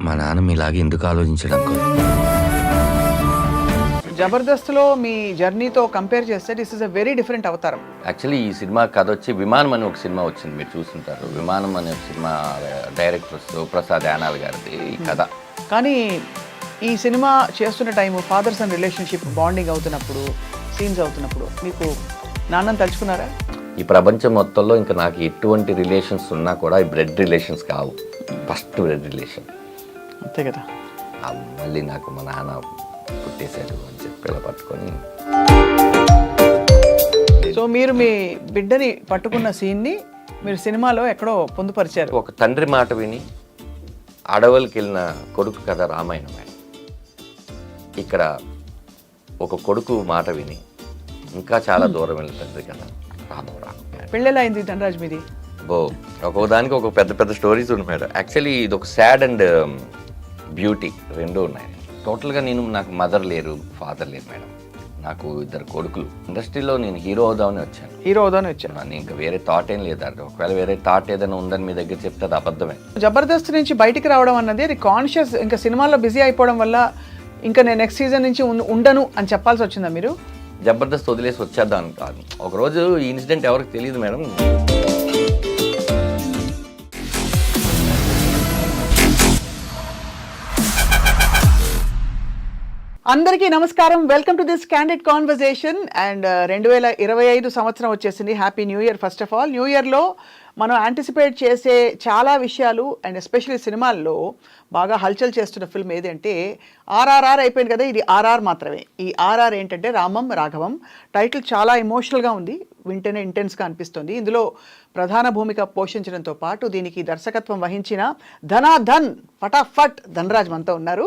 మా నాన్న మీలాగే ఎందుకు ఆలోచించడం జబర్దస్త్లో మీ జర్నీతో కంపేర్ చేస్తే this is a very different అవతారం. యాక్చువల్లీ ఈ సినిమా కథ వచ్చి విమానం అని ఒక సినిమా వచ్చింది, మీరు చూస్తుంటారు. విమానం అనే ఒక సినిమా డైరెక్టర్ శివప్రసాద్ యానాల్ గారిది ఈ కథ. కానీ ఈ సినిమా చేస్తున్న time father son relationship bonding అవుతున్నప్పుడు, సీన్స్ అవుతున్నప్పుడు మీకు నాన్నని తలుచుకున్నారా? ఈ ప్రపంచం మొత్తంలో ఇంకా నాకు ఎటువంటి రిలేషన్స్ ఉన్నా కూడా ఈ బ్లడ్ రిలేషన్స్ కావు. ఫస్ట్ బ్లడ్ రిలేషన్ అంతే కదా. మళ్ళీ నాకు మా నాన్న పుట్టేశాడు అని చెప్పి ఇలా పట్టుకొని. సో మీరు మీ బిడ్డని పట్టుకున్న సీన్ని మీరు సినిమాలో ఎక్కడో పొందుపరిచారు. ఒక తండ్రి మాట విని అడవులకి వెళ్ళిన కొడుకు కథ రామాయణం. ఇక్కడ ఒక కొడుకు మాట విని ఇంకా చాలా దూరం వెళ్ళిన తండ్రి కథ రామాయణం. పెళ్ళెలా అయింది ధనరాజ్ మీది? ఒక్కొక్కదానికి ఒక పెద్ద పెద్ద స్టోరీస్ ఉన్నాయి మేడం. యాక్చువల్లీ ఇది ఒక సాడ్ అండ్ బ్యూటీ రెండూ ఉన్నాయి. టోటల్గా నాకు మదర్ లేరు, ఫాదర్ లేరు మేడం. నాకు ఇద్దరు కొడుకులు. ఇండస్ట్రీలో నేను హీరో అవుదామని వచ్చాను. నేను ఇంకా వేరే థాట్ ఏం లేదండి. ఒకవేళ వేరే థాట్ ఏదైనా ఉందని మీ దగ్గర చెప్తే అది అబద్ధమే. జబర్దస్త్ నుంచి బయటికి రావడం అన్నది అది కాన్షియస్, ఇంకా సినిమాల్లో బిజీ అయిపోవడం వల్ల ఇంకా నేను నెక్స్ట్ సీజన్ నుంచి ఉండను అని చెప్పాల్సి వచ్చిందా మీరు? జబర్దస్త్ వదిలేసి వచ్చేద్దాం కాదు. ఒకరోజు ఈ ఇన్సిడెంట్ ఎవరికి తెలియదు మేడం. అందరికీ నమస్కారం. Welcome to this candid conversation. And 2025 సంవత్సరం వచ్చేసింది. Happy new year. First of all, new ఇయర్లో మనం యాంటిసిపేట్ చేసే చాలా విషయాలు అండ్ ఎస్పెషల్లీ సినిమాల్లో బాగా హల్చల్ చేస్తున్న ఫిల్మ్ ఏది అంటే ఆర్ఆర్ఆర్ అయిపోయింది కదా. ఇది ఆర్ఆర్ మాత్రమే. ఈ ఆర్ఆర్ ఏంటంటే రామం రాఘవం. టైటిల్ చాలా ఎమోషనల్గా ఉంది, వింటేనే ఇంటెన్స్గా అనిపిస్తుంది. ఇందులో ప్రధాన భూమిక పోషించడంతో పాటు దీనికి దర్శకత్వం వహించిన ధనాధన్ ఫటాఫట్ ధనరాజ్ మనతో ఉన్నారు.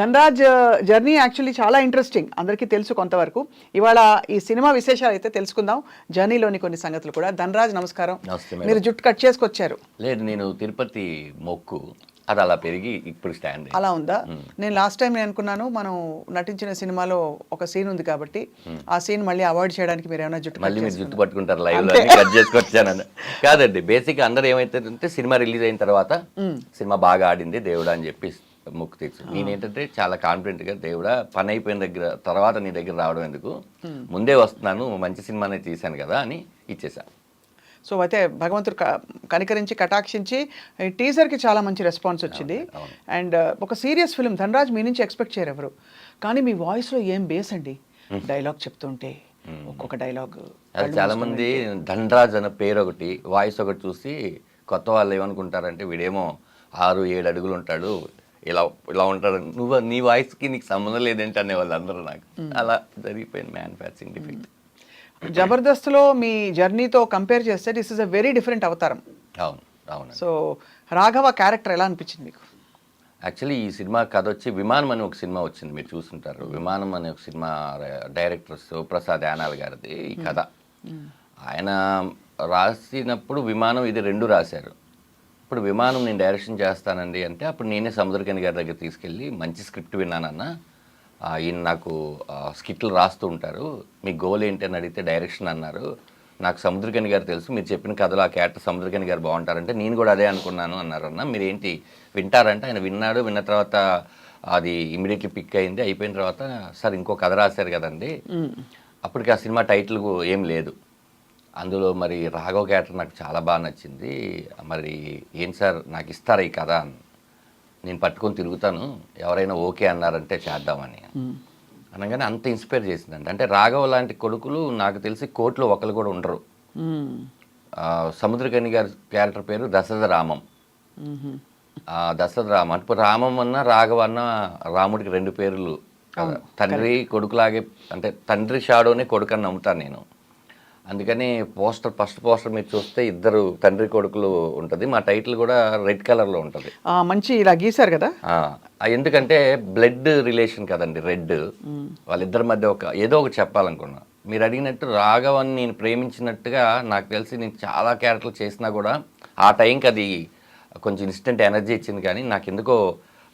ధనరాజ్ జర్నీ యాక్చువల్లీ చాలా ఇంట్రెస్టింగ్, అందరికీ తెలుసు కొంతవరకు. ఇవాళ ఈ సినిమా విశేషాలు అయితే తెలుసుకుందాం, జర్నీలోని కొన్ని సంగతులు కూడా. ధనరాజ్ నమస్కారం. మీరు జుట్టు కట్ చేసుకొచ్చారు? లేదు, నేను తిరుపతి మొక్కు అది అలా పెరిగి ఇప్పుడు స్టాండ్ అలా ఉందా? నేను లాస్ట్ టైం నేను అనుకున్నాను మనం నటించిన సినిమాలో ఒక సీన్ ఉంది కాబట్టి ఆ సీన్ మళ్ళీ అవాయిడ్ చేయడానికి మీరు ఏమైనా జుట్టు పట్టుకుంటారు లైవ్ లో కట్ చేసుకొచ్చాను. కాదండి, బేసిక్ అందరూ ఏమైతే సినిమా రిలీజ్ అయిన తర్వాత సినిమా బాగా ఆడింది దేవుడా అని చెప్పి మొక్కు తెచ్చు. నేనేంటంటే చాలా కాన్ఫిడెంట్ గా, దేవుడా పని అయిపోయిన తర్వాత నీ దగ్గర రావడం ఎందుకు, ముందే వస్తున్నాను, మంచి సినిమానే తీశాను కదా అని ఇచ్చేసాను. సో అయితే భగవంతుడు కనికరించి కటాక్షించి టీజర్కి చాలా మంచి రెస్పాన్స్ వచ్చింది. అండ్ ఒక సీరియస్ ఫిల్మ్ ధనరాజ్ మీ నుంచి ఎక్స్పెక్ట్ చేయరు ఎవరు. కానీ మీ వాయిస్లో ఏం బేస్ అండి, డైలాగ్ చెప్తుంటే ఒక్కొక్క డైలాగ్. చాలా మంది ధనరాజ్ అన్న పేరు ఒకటి, వాయిస్ ఒకటి చూసి కొత్త వాళ్ళు ఏమనుకుంటారంటే వీడేమో 6-7 అడుగులు ఉంటాడు, ఇలా ఇలా ఉంటాడు, నీ వాయిస్కి నీకు సంబంధం లేదేంటి అనే వాళ్ళు అందరూ. నాకు అలా జరిగిపోయింది మ్యానుఫ్యాక్చరింగ్ డిఫెక్ట్. జబర్దస్త్లో మీ జర్నీతో కంపేర్ చేస్తే this is a very different అవతారం. అవును. సో రాఘవ క్యారెక్టర్ ఎలా అనిపించింది మీకు? యాక్చువల్లీ ఈ సినిమా కథ వచ్చి విమానం అని ఒక సినిమా వచ్చింది, మీరు చూస్తుంటారు. విమానం అనే ఒక సినిమా డైరెక్టర్ శివప్రసాద్ యానాల్ గారిది ఈ కథ. ఆయన రాసినప్పుడు విమానం ఇది రెండు రాశారు. ఇప్పుడు విమానం నేను డైరెక్షన్ చేస్తానండి అంటే అప్పుడు నేనే సముద్రకని గారి దగ్గర తీసుకెళ్ళి మంచి స్క్రిప్ట్ విన్నానన్న, ఈయన నాకు స్కిట్లు రాస్తూ ఉంటారు, మీ గోల్ ఏంటి అని అడిగితే డైరెక్షన్ అన్నారు. నాకు సముద్రకని గారు తెలుసు, మీరు చెప్పిన కథలో ఆ క్యారెక్టర్ సముద్రకని గారు బాగుంటారంటే నేను కూడా అదే అనుకున్నాను అన్నారన్న. మీరు ఏంటి వింటారంటే ఆయన విన్నాడు. విన్న తర్వాత అది ఇమీడియట్లీ పిక్ అయింది. అయిపోయిన తర్వాత సార్ ఇంకో కథ రాశారు కదండి, అప్పటికి ఆ సినిమా టైటిల్ ఏం లేదు. అందులో మరి రాఘవ క్యారెక్టర్ నాకు చాలా బాగా నచ్చింది. మరి ఏం సార్ నాకు ఇస్తారా ఈ కథ అని నేను పట్టుకొని తిరుగుతాను, ఎవరైనా ఓకే అన్నారంటే చేద్దామని అనగానే అంత ఇన్స్పైర్ చేసిందండి. అంటే రాఘవ లాంటి కొడుకులు నాకు తెలిసి కోర్టులో ఒకరు కూడా ఉండరు. సముద్రకని గారి క్యారెక్టర్ పేరు దశరథ రామం. దశరథ రామం అంటే రామం అన్న రాఘవ అన్న రాముడికి 2 పేర్లు. తండ్రి కొడుకులాగే, అంటే తండ్రి షాడోనే కొడుకు అని నమ్ముతాను నేను. అందుకని ఫస్ట్ పోస్టర్ మీరు చూస్తే ఇద్దరు తండ్రి కొడుకులు ఉంటుంది. మా టైటిల్ కూడా రెడ్ కలర్లో ఉంటుంది. మంచి ఇలా గీశారు కదా. ఎందుకంటే బ్లడ్ రిలేషన్ కదండి రెడ్. వాళ్ళిద్దరి మధ్య ఏదో ఒకటి చెప్పాలనుకున్నా. మీరు అడిగినట్టు రాఘవన్ నేను ప్రేమించినట్టుగా నాకు తెలిసి నేను చాలా క్యారెక్టర్లు చేసినా కూడా ఆ టైంకి అది కొంచెం ఇన్స్టెంట్ ఎనర్జీ ఇచ్చింది. కానీ నాకు ఎందుకో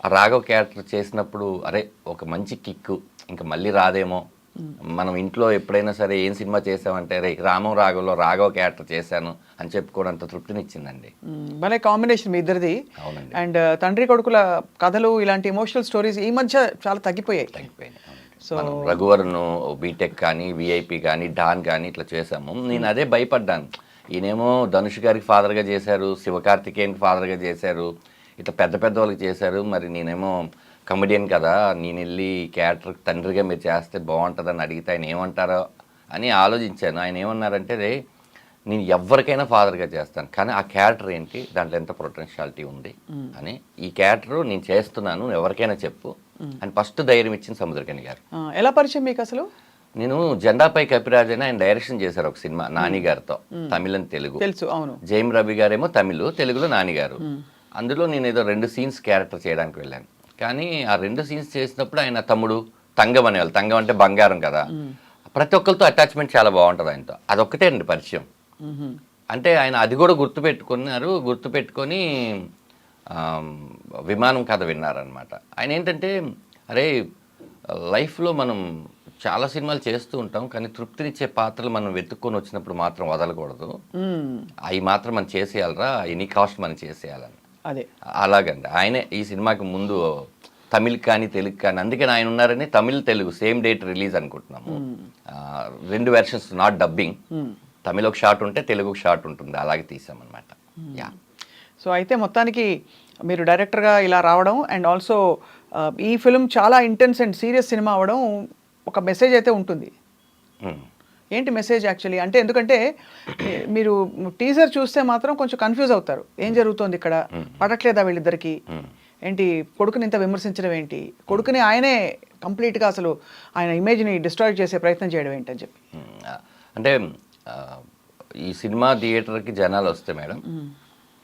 ఆ రాఘవ్ క్యారెక్టర్ చేసినప్పుడు అరే ఒక మంచి కిక్కు ఇంకా మళ్ళీ రాదేమో మనం ఇంట్లో ఎప్పుడైనా సరే ఏం సినిమా చేసామంటే రే రామం రాఘవలో రాఘవ క్యారెక్టర్ చేశాను అని చెప్పుకోవడంత తృప్తినిచ్చిందండి. భలే కాంబినేషన్ మీ ఇద్దరిది. అవునండి. అండ్ తండ్రి కొడుకుల కథలు ఇలాంటి ఎమోషనల్ స్టోరీస్ ఈ మధ్య చాలా తగ్గిపోయాయి. మనం రఘువరను బీటెక్ కానీ విఐపి కానీ డాన్ కానీ ఇట్లా చేసాము. నేను అదే భయపడ్డాను. ఈయనేమో ధనుష్ గారికి ఫాదర్గా చేశారు, శివకార్తికేయన్కి ఫాదర్గా చేశారు, ఇట్లా పెద్ద పెద్ద వాళ్ళకి చేశారు. మరి నేనేమో కమెడియన్ కదా, నేను వెళ్ళి క్యారెక్టర్ తండ్రిగా మీరు చేస్తే బాగుంటుందని అడిగితే ఆయన ఏమంటారో అని ఆలోచించాను. ఆయన ఏమన్నారంటే రే నేను ఎవరికైనా ఫాదర్గా చేస్తాను, కానీ ఆ క్యారెక్టర్ ఏంటి, దాంట్లో ఎంత పొటెన్షియాలిటీ ఉంది అని, ఈ క్యారెక్టర్ నేను చేస్తున్నాను ఎవరికైనా చెప్పు అని ఫస్ట్ ధైర్యం ఇచ్చింది సముద్రకని గారు. ఎలా పరిచయం మీకు అసలు? నేను జెండాపై కపిరాజ్ అని ఆయన డైరెక్షన్ చేశారు ఒక సినిమా నాని గారితో, తమిళం తెలుగు. తెలుసు, అవును. జైమ్ రవి గారేమో తమిళ్, తెలుగులో నాని గారు. అందులో నేను ఏదో 2 సీన్స్ క్యారెక్టర్ చేయడానికి వెళ్ళాను. కానీ ఆ 2 సీన్స్ చేసినప్పుడు ఆయన తమ్ముడు తంగం అనేవాళ్ళు. తంగం అంటే బంగారం కదా, ప్రతి ఒక్కరితో అటాచ్మెంట్ చాలా బాగుంటుంది ఆయనతో. అదొక్కటే అండి పరిచయం. అంటే ఆయన అది కూడా గుర్తుపెట్టుకొని విమానం కథ విన్నారనమాట. ఆయన ఏంటంటే అరే లైఫ్లో మనం చాలా సినిమాలు చేస్తూ ఉంటాం, కానీ తృప్తినిచ్చే పాత్రలు మనం వెతుక్కొని వచ్చినప్పుడు మాత్రం వదలకూడదు, అవి మాత్రం మనం చేసేయాలరా, ఎనీ కాస్ట్ మనం చేసేయాలని. అదే అలాగండి. ఆయనే ఈ సినిమాకి ముందు తమిళ్ కానీ తెలుగు కానీ, అందుకని ఆయన ఉన్నారని Tamil Telugu same date release అనుకుంటున్నాము. 2 వెర్షన్స్, నాట్ డబ్బింగ్. తమిళ్ ఒక షాట్ ఉంటే తెలుగు ఒక షాట్ ఉంటుంది, అలాగే తీసామన్నమాట. యా. సో అయితే మొత్తానికి మీరు డైరెక్టర్గా ఇలా రావడం అండ్ ఆల్సో ఈ ఫిల్మ్ చాలా ఇంటెన్స్ అండ్ సీరియస్ సినిమా అవ్వడం ఒక మెసేజ్ అయితే ఉంటుంది. ఏంటి మెసేజ్ యాక్చువల్లీ అంటే? ఎందుకంటే మీరు టీజర్ చూస్తే మాత్రం కొంచెం కన్ఫ్యూజ్ అవుతారు, ఏం జరుగుతోంది ఇక్కడ, పడట్లేదా వీళ్ళిద్దరికి, ఏంటి కొడుకుని ఇంత విమర్శించడం ఏంటి, కొడుకుని ఆయనే కంప్లీట్గా అసలు ఆయన ఇమేజ్ని డిస్ట్రాయ్ చేసే ప్రయత్నం చేయడం ఏంటని చెప్పి. అంటే ఈ సినిమా థియేటర్కి జనాలు వస్తే మేడం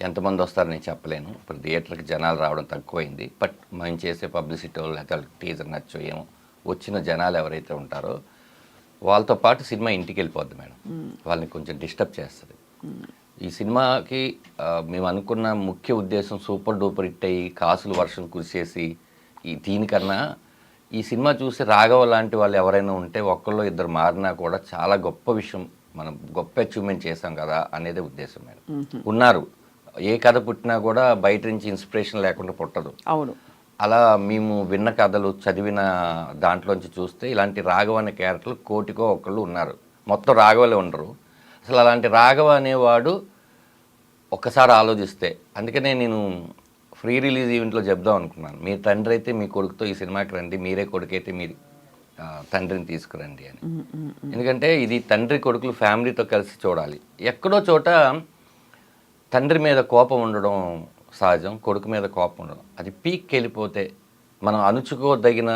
ఎంతమంది వస్తారో నేను చెప్పలేను. ఇప్పుడు థియేటర్కి జనాలు రావడం తక్కువైంది. బట్ మేము చేసే పబ్లిసిటీ లేకపోతే టీజర్ నచ్చో ఏమో, వచ్చిన జనాలు ఎవరైతే ఉంటారో వాళ్ళతో పాటు సినిమా ఇంటికి వెళ్ళిపోద్ది మేడం, వాళ్ళని కొంచెం డిస్టర్బ్ చేస్తుంది. ఈ సినిమాకి మేము అనుకున్న ముఖ్య ఉద్దేశం సూపర్ డూపర్ హిట్ అయ్యి కాసులు వర్షం కురిసేసి దీనికన్నా ఈ సినిమా చూసి రాఘవ లాంటి వాళ్ళు ఎవరైనా ఉంటే ఒక్కళ్ళు ఇద్దరు మారినా కూడా చాలా గొప్ప విషయం, మనం గొప్ప అచీవ్మెంట్ చేసాం కదా అనేది ఉద్దేశం మేడం. ఉన్నారు, ఏ కథ పుట్టినా కూడా బయట నుంచి ఇన్స్పిరేషన్ లేకుండా పుట్టదు. అవును. అలా మేము విన్న కథలు చదివిన దాంట్లోంచి చూస్తే ఇలాంటి రాఘవ అనే క్యారెక్టర్లు కోటికో ఒకళ్ళు ఉన్నారు, మొత్తం రాఘవలే ఉండరు. అసలు అలాంటి రాఘవ అనేవాడు ఒక్కసారి ఆలోచిస్తే, అందుకనే నేను ఫ్రీ రిలీజ్ ఈవెంట్లో చెప్దాం అనుకున్నాను, మీ తండ్రి అయితే మీ కొడుకుతో ఈ సినిమాకి రండి, మీరే కొడుకైతే మీ తండ్రిని తీసుకురండి అని. ఎందుకంటే ఇది తండ్రి కొడుకులు ఫ్యామిలీతో కలిసి చూడాలి. ఎక్కడో చోట తండ్రి మీద కోపం ఉండడం సహజం, కొడుకు మీద కోపం ఉండడం, అది పీక్కి వెళ్ళిపోతే మనం అణుచుకోదగిన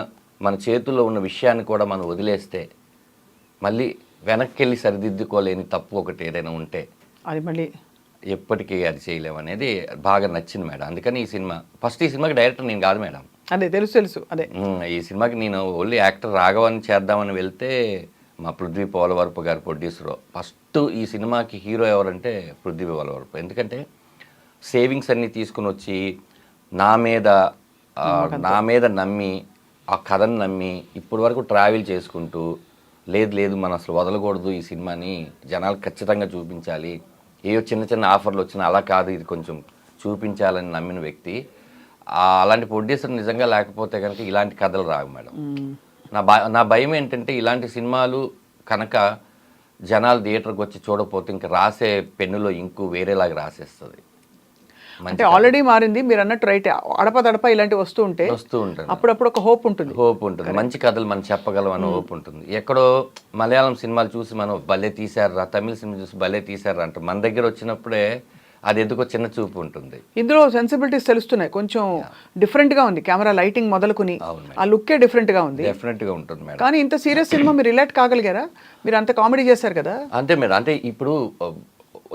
మన చేతుల్లో ఉన్న విషయాన్ని కూడా మనం వదిలేస్తే మళ్ళీ వెనక్కి వెళ్ళి సరిదిద్దుకోలేని తప్పు ఒకటి ఏదైనా ఉంటే అది మళ్ళీ ఎప్పటికీ అది చేయలేము అనేది బాగా నచ్చింది మేడం. అందుకని ఈ సినిమా ఫస్ట్, ఈ సినిమాకి డైరెక్టర్ నేను కాదు మేడం. అదే తెలుసు. అదే ఈ సినిమాకి నేను ఓన్లీ యాక్టర్ రాఘవని చేద్దామని వెళ్తే మా పృథ్వీ పోలవరపు గారు ప్రొడ్యూసరు. ఫస్ట్ ఈ సినిమాకి హీరో ఎవరంటే పృథ్వీ పోలవరపు. ఎందుకంటే సేవింగ్స్ అన్నీ తీసుకుని వచ్చి నా మీద నమ్మి ఆ కథను నమ్మి ఇప్పటి వరకు ట్రావెల్ చేసుకుంటూ లేదు మనం అసలు వదలకూడదు, ఈ సినిమాని జనాలు ఖచ్చితంగా చూపించాలి, ఏవో చిన్న ఆఫర్లు వచ్చినా అలా కాదు ఇది కొంచెం చూపించాలని నమ్మిన వ్యక్తి. అలాంటి ప్రొడ్యూసర్ నిజంగా లేకపోతే కనుక ఇలాంటి కథలు రావు మేడం. నా భయం ఏంటంటే ఇలాంటి సినిమాలు కనుక జనాలు థియేటర్కి వచ్చి చూడకపోతే ఇంకా రాసే పెన్నులో ఇంకు వేరేలాగా రాసేస్తుంది. అంటే ఆల్రెడీ మారింది మీరు అన్నట్టు, రైట్. అడపదడప ఇలాంటివి వస్తూ ఉంటాయి, అప్పుడప్పుడు ఒక హోప్ ఉంటుంది, మంచి కథలు మనం చెప్పగలం అని హోప్ ఉంటుంది. ఎక్కడో మలయాళం సినిమాలు చూసి మనం భలే తీశారా, తమిళ సినిమా చూసి భలే తీశారా అంటే మన దగ్గర వచ్చినప్పుడే అది ఎందుకో చిన్న చూపు ఉంటుంది. ఇందులో సెన్సిబిలిటీస్ తెలుస్తున్నాయి, కొంచెం డిఫరెంట్ గా ఉంది, కెమెరా లైటింగ్ మొదలుకుని ఆ లుక్కే డిఫరెంట్ గా ఉంది. డెఫినెట్ గా ఉంటుంది మేడం. కానీ ఇంత సీరియస్ సినిమా మీరు రిలేట్ కాగలిగారా? మీరు అంత కామెడీ చేశారు కదా. అంతే మేడం. అంటే ఇప్పుడు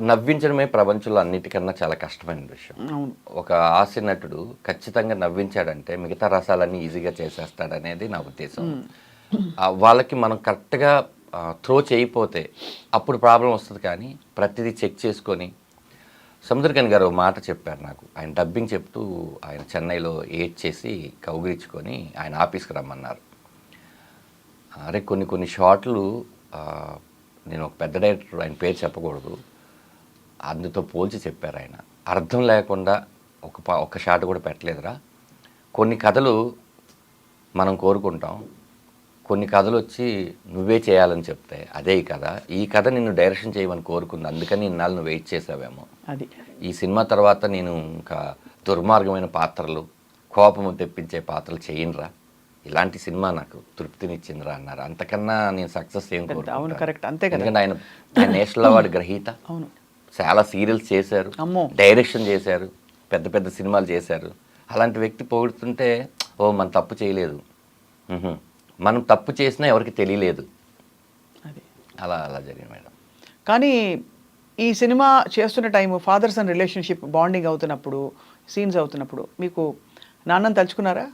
నవ్వించడమే ప్రపంచంలో అన్నిటికన్నా చాలా కష్టమైన విషయం. ఒక హాస్య నటుడు ఖచ్చితంగా నవ్వించాడంటే మిగతా రసాలన్నీ ఈజీగా చేసేస్తాడనేది నా ఉద్దేశం. వాళ్ళకి మనం కరెక్ట్గా త్రో చేయకపోతే అప్పుడు ప్రాబ్లం వస్తుంది. కానీ ప్రతిదీ చెక్ చేసుకొని, సముద్రకని గారు ఒక మాట చెప్పారు నాకు, ఆయన డబ్బింగ్ చెప్తూ ఆయన చెన్నైలో ఏడ్ చేసి కౌగిలించుకొని ఆయన ఆఫీస్కి రమ్మన్నారు. అరే కొన్ని కొన్ని షాట్లు నేను ఒక పెద్ద డైరెక్టర్, ఆయన పేరు చెప్పకూడదు, అందుతో పోల్చి చెప్పారు ఆయన. అర్థం లేకుండా ఒక షాట్ కూడా పెట్టలేదురా. కొన్ని కథలు మనం కోరుకుంటాం, కొన్ని కథలు వచ్చి నువ్వే చేయాలని చెప్తే అదే ఈ కథ నిన్ను డైరెక్షన్ చేయమని కోరుకుంది, అందుకని ఇన్నాళ్ళు నువ్వు వెయిట్ చేసావేమో. అది ఈ సినిమా తర్వాత నేను ఇంకా దుర్మార్గమైన పాత్రలు, కోపము తెప్పించే పాత్రలు చేయనురా, ఇలాంటి సినిమా నాకు తృప్తినిచ్చిందిరా అన్నారు. అంతకన్నా నేను సక్సెస్ ఏం కోరుకుంటాను. అవును, కరెక్ట్, అంతే కదా. ఎందుకంటే ఆయన నేషనల్ అవార్డు గ్రహీత. అవును, చాలా సీరియల్స్ చేశారు, డైరెక్షన్ చేశారు, పెద్ద పెద్ద సినిమాలు చేశారు. అలాంటి వ్యక్తి పొగుడుతుంటే ఓ మనం తప్పు చేయలేదు, మనం తప్పు చేసినా ఎవరికి తెలియలేదు, అది అలా జరిగింది మేడం. కానీ ఈ సినిమా చేస్తున్న time father son relationship bonding అవుతున్నప్పుడు, సీన్స్ అవుతున్నప్పుడు మీకు నాన్నని తలుచుకున్నారా?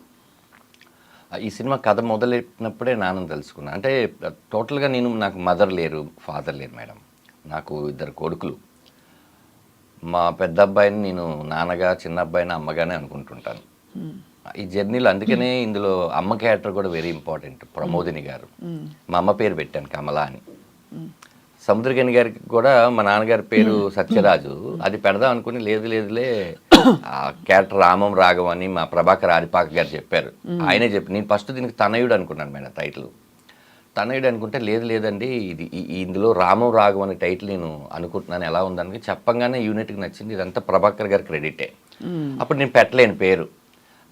ఈ సినిమా కథ మొదలెట్టినప్పుడే నాన్నని తెలుసుకున్నాను. అంటే టోటల్గా నాకు మదర్ లేరు, ఫాదర్ లేరు మేడం. నాకు 2 కొడుకులు. మా పెద్ద అబ్బాయిని నేను నాన్నగా, చిన్న అబ్బాయిని అమ్మగానే అనుకుంటుంటాను ఈ జర్నీలో. అందుకనే ఇందులో అమ్మ క్యారెక్టర్ కూడా వెరీ ఇంపార్టెంట్, ప్రమోదిని గారు. మా అమ్మ పేరు పెట్టాను కమలా అని. సముద్రగని గారికి కూడా మా నాన్నగారి పేరు సత్యరాజు, అది పెడదాం అనుకుని లేదులే ఆ క్యారెక్టర్ రామం రాఘవం అని మా ప్రభాకర్ ఆదిపాక గారు చెప్పారు. ఆయనే చెప్పి నేను ఫస్ట్ దీనికి తనయుడు అనుకున్నాను మేడం టైటిల్. తనయుడు అనుకుంటే లేదండి ఇది ఇందులో రామం రాఘవం అనే టైటిల్ నేను అనుకుంటున్నాను, ఎలా ఉందని చెప్పంగానే యూనిట్కి నచ్చింది. ఇదంతా ప్రభాకర్ గారి క్రెడిటే. అప్పుడు నేను పెట్టలేను పేరు,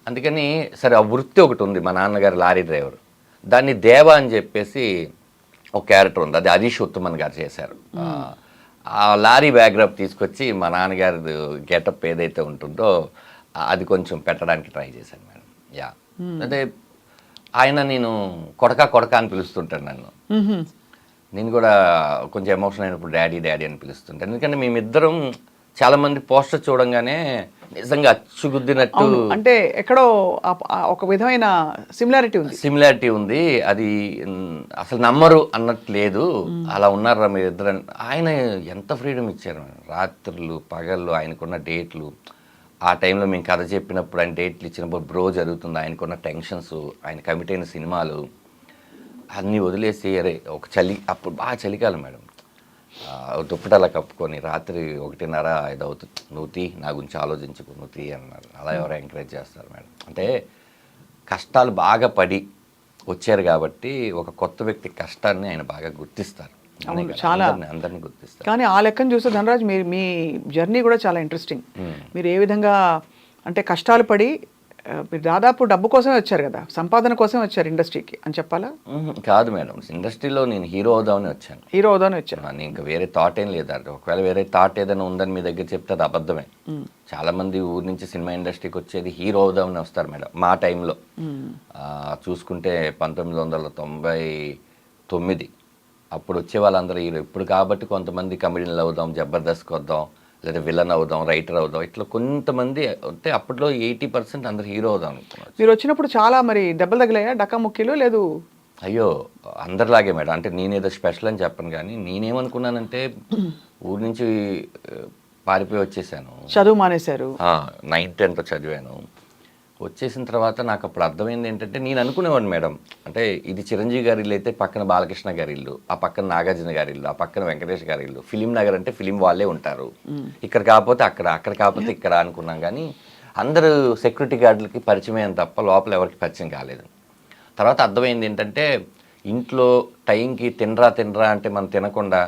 అందుకని సరే ఆ వృత్తి ఒకటి ఉంది, మా నాన్నగారు లారీ డ్రైవర్, దాన్ని దేవ అని చెప్పేసి ఒక క్యారెక్టర్ ఉంది, అది హరీష్ ఉత్తమన్ గారు చేశారు. ఆ లారీ బ్యాక్గ్రాప్ తీసుకొచ్చి మా నాన్నగారి గెటప్ ఏదైతే ఉంటుందో అది కొంచెం పెట్టడానికి ట్రై చేశాను మేడం. యా, అంటే ఆయన నేను కొడక అని పిలుస్తుంటాను నన్ను. నేను కూడా కొంచెం ఎమోషన్ అయినప్పుడు డాడీ అని పిలుస్తుంటాను. ఎందుకంటే మేమిద్దరం చాలా మంది పోస్టర్ చూడంగానే నిజంగా అచ్చుగుద్దినట్టు, అంటే ఎక్కడో ఒక విధమైన సిమిలారిటీ ఉంది. అది అసలు నమ్మరు అన్నట్టు లేదు, అలా ఉన్నారా మీరిద్దరు. ఆయన ఎంత ఫ్రీడమ్ ఇచ్చారు, రాత్రులు పగళ్ళు ఆయనకున్న డేట్లు. ఆ టైంలో మేము కథ చెప్పినప్పుడు ఆయన డేట్లు ఇచ్చినప్పుడు బ్రో జరుగుతుంది, ఆయనకున్న టెన్షన్స్, ఆయన కమిట్ అయిన సినిమాలు అన్నీ వదిలేసి అరే ఒక అప్పుడు బాగా చలికాలం మేడం, దుప్పటలా కప్పుకొని రాత్రి 1:30 5 అవుతుంది, నువ్వు నా గురించి ఆలోచించుకో, నువ్వు అన్నారు. అలా ఎవరు ఎంకరేజ్ చేస్తారు మేడం. అంటే కష్టాలు బాగా పడి వచ్చారు కాబట్టి ఒక కొత్త వ్యక్తి కష్టాన్ని ఆయన బాగా గుర్తిస్తారు, చాలా అందరినీ గుర్తిస్తారు. కానీ ఆ లెక్కను చూస్తే ధనరాజ్ మీ జర్నీ కూడా చాలా ఇంట్రెస్టింగ్. మీరు ఏ విధంగా అంటే కష్టాలు పడి మీరు దాదాపు డబ్బు కోసమే వచ్చారు కదా, సంపాదన కోసమే వచ్చారు ఇండస్ట్రీకి అని చెప్పాలా? కాదు మేడం, ఇండస్ట్రీలో నేను హీరో అవుదామని వచ్చాను. ఇంకా వేరే థాట్ ఏం లేదు. ఒకవేళ వేరే థాట్ ఏదైనా ఉందని మీ దగ్గర చెప్తే అది అబద్ధమే. చాలా మంది ఊరి నుంచి సినిమా ఇండస్ట్రీకి వచ్చేది హీరో అవుదామని వస్తారు మేడం. మా టైంలో చూసుకుంటే 1999 అప్పుడు వచ్చే వాళ్ళందరూ హీరో. ఇప్పుడు కాబట్టి కొంతమంది కమెడీలు అవుదాం, జబర్దస్త్ వద్దాం, లేదా విలన్ అవుదాం, రైటర్ అవుదాం, ఇట్లా కొంతమంది అంటే అప్పట్లో 80% అందరు హీరో అవుదాం అనుకున్నారు. మీరు వచ్చినప్పుడు చాలా మరి దెబ్బలు తగిలాయా, డక్కా ముక్కీలు లేదు? అయ్యో అందరిలాగే మేడం. అంటే నేనేదో స్పెషల్ అని చెప్పను, కానీ నేనేమనుకున్నానంటే ఊరి నుంచి పారిపోయి వచ్చేసాను, చదువు మానేశారు. 9th 10th చదివాను. వచ్చేసిన తర్వాత నాకు అప్పుడు అర్థమైంది ఏంటంటే, నేను అనుకునేవాడిని మేడం, అంటే ఇది చిరంజీవి గారి ఇల్లు అయితే పక్కన బాలకృష్ణ గారి ఇల్లు, ఆ పక్కన నాగార్జున గారి ఇల్లు, ఆ పక్కన వెంకటేష్ గారి ఇల్లు, ఫిలిం నగర్ అంటే ఫిలిం వాళ్ళే ఉంటారు, ఇక్కడ కాకపోతే అక్కడ కాకపోతే ఇక్కడ అనుకున్నాం. కానీ అందరూ సెక్యూరిటీ గార్డులకి పరిచయం తప్ప లోపల ఎవరికి పరిచయం కాలేదు. తర్వాత అర్థమైంది ఏంటంటే, ఇంట్లో టైంకి తినరా అంటే మనం తినకుండా,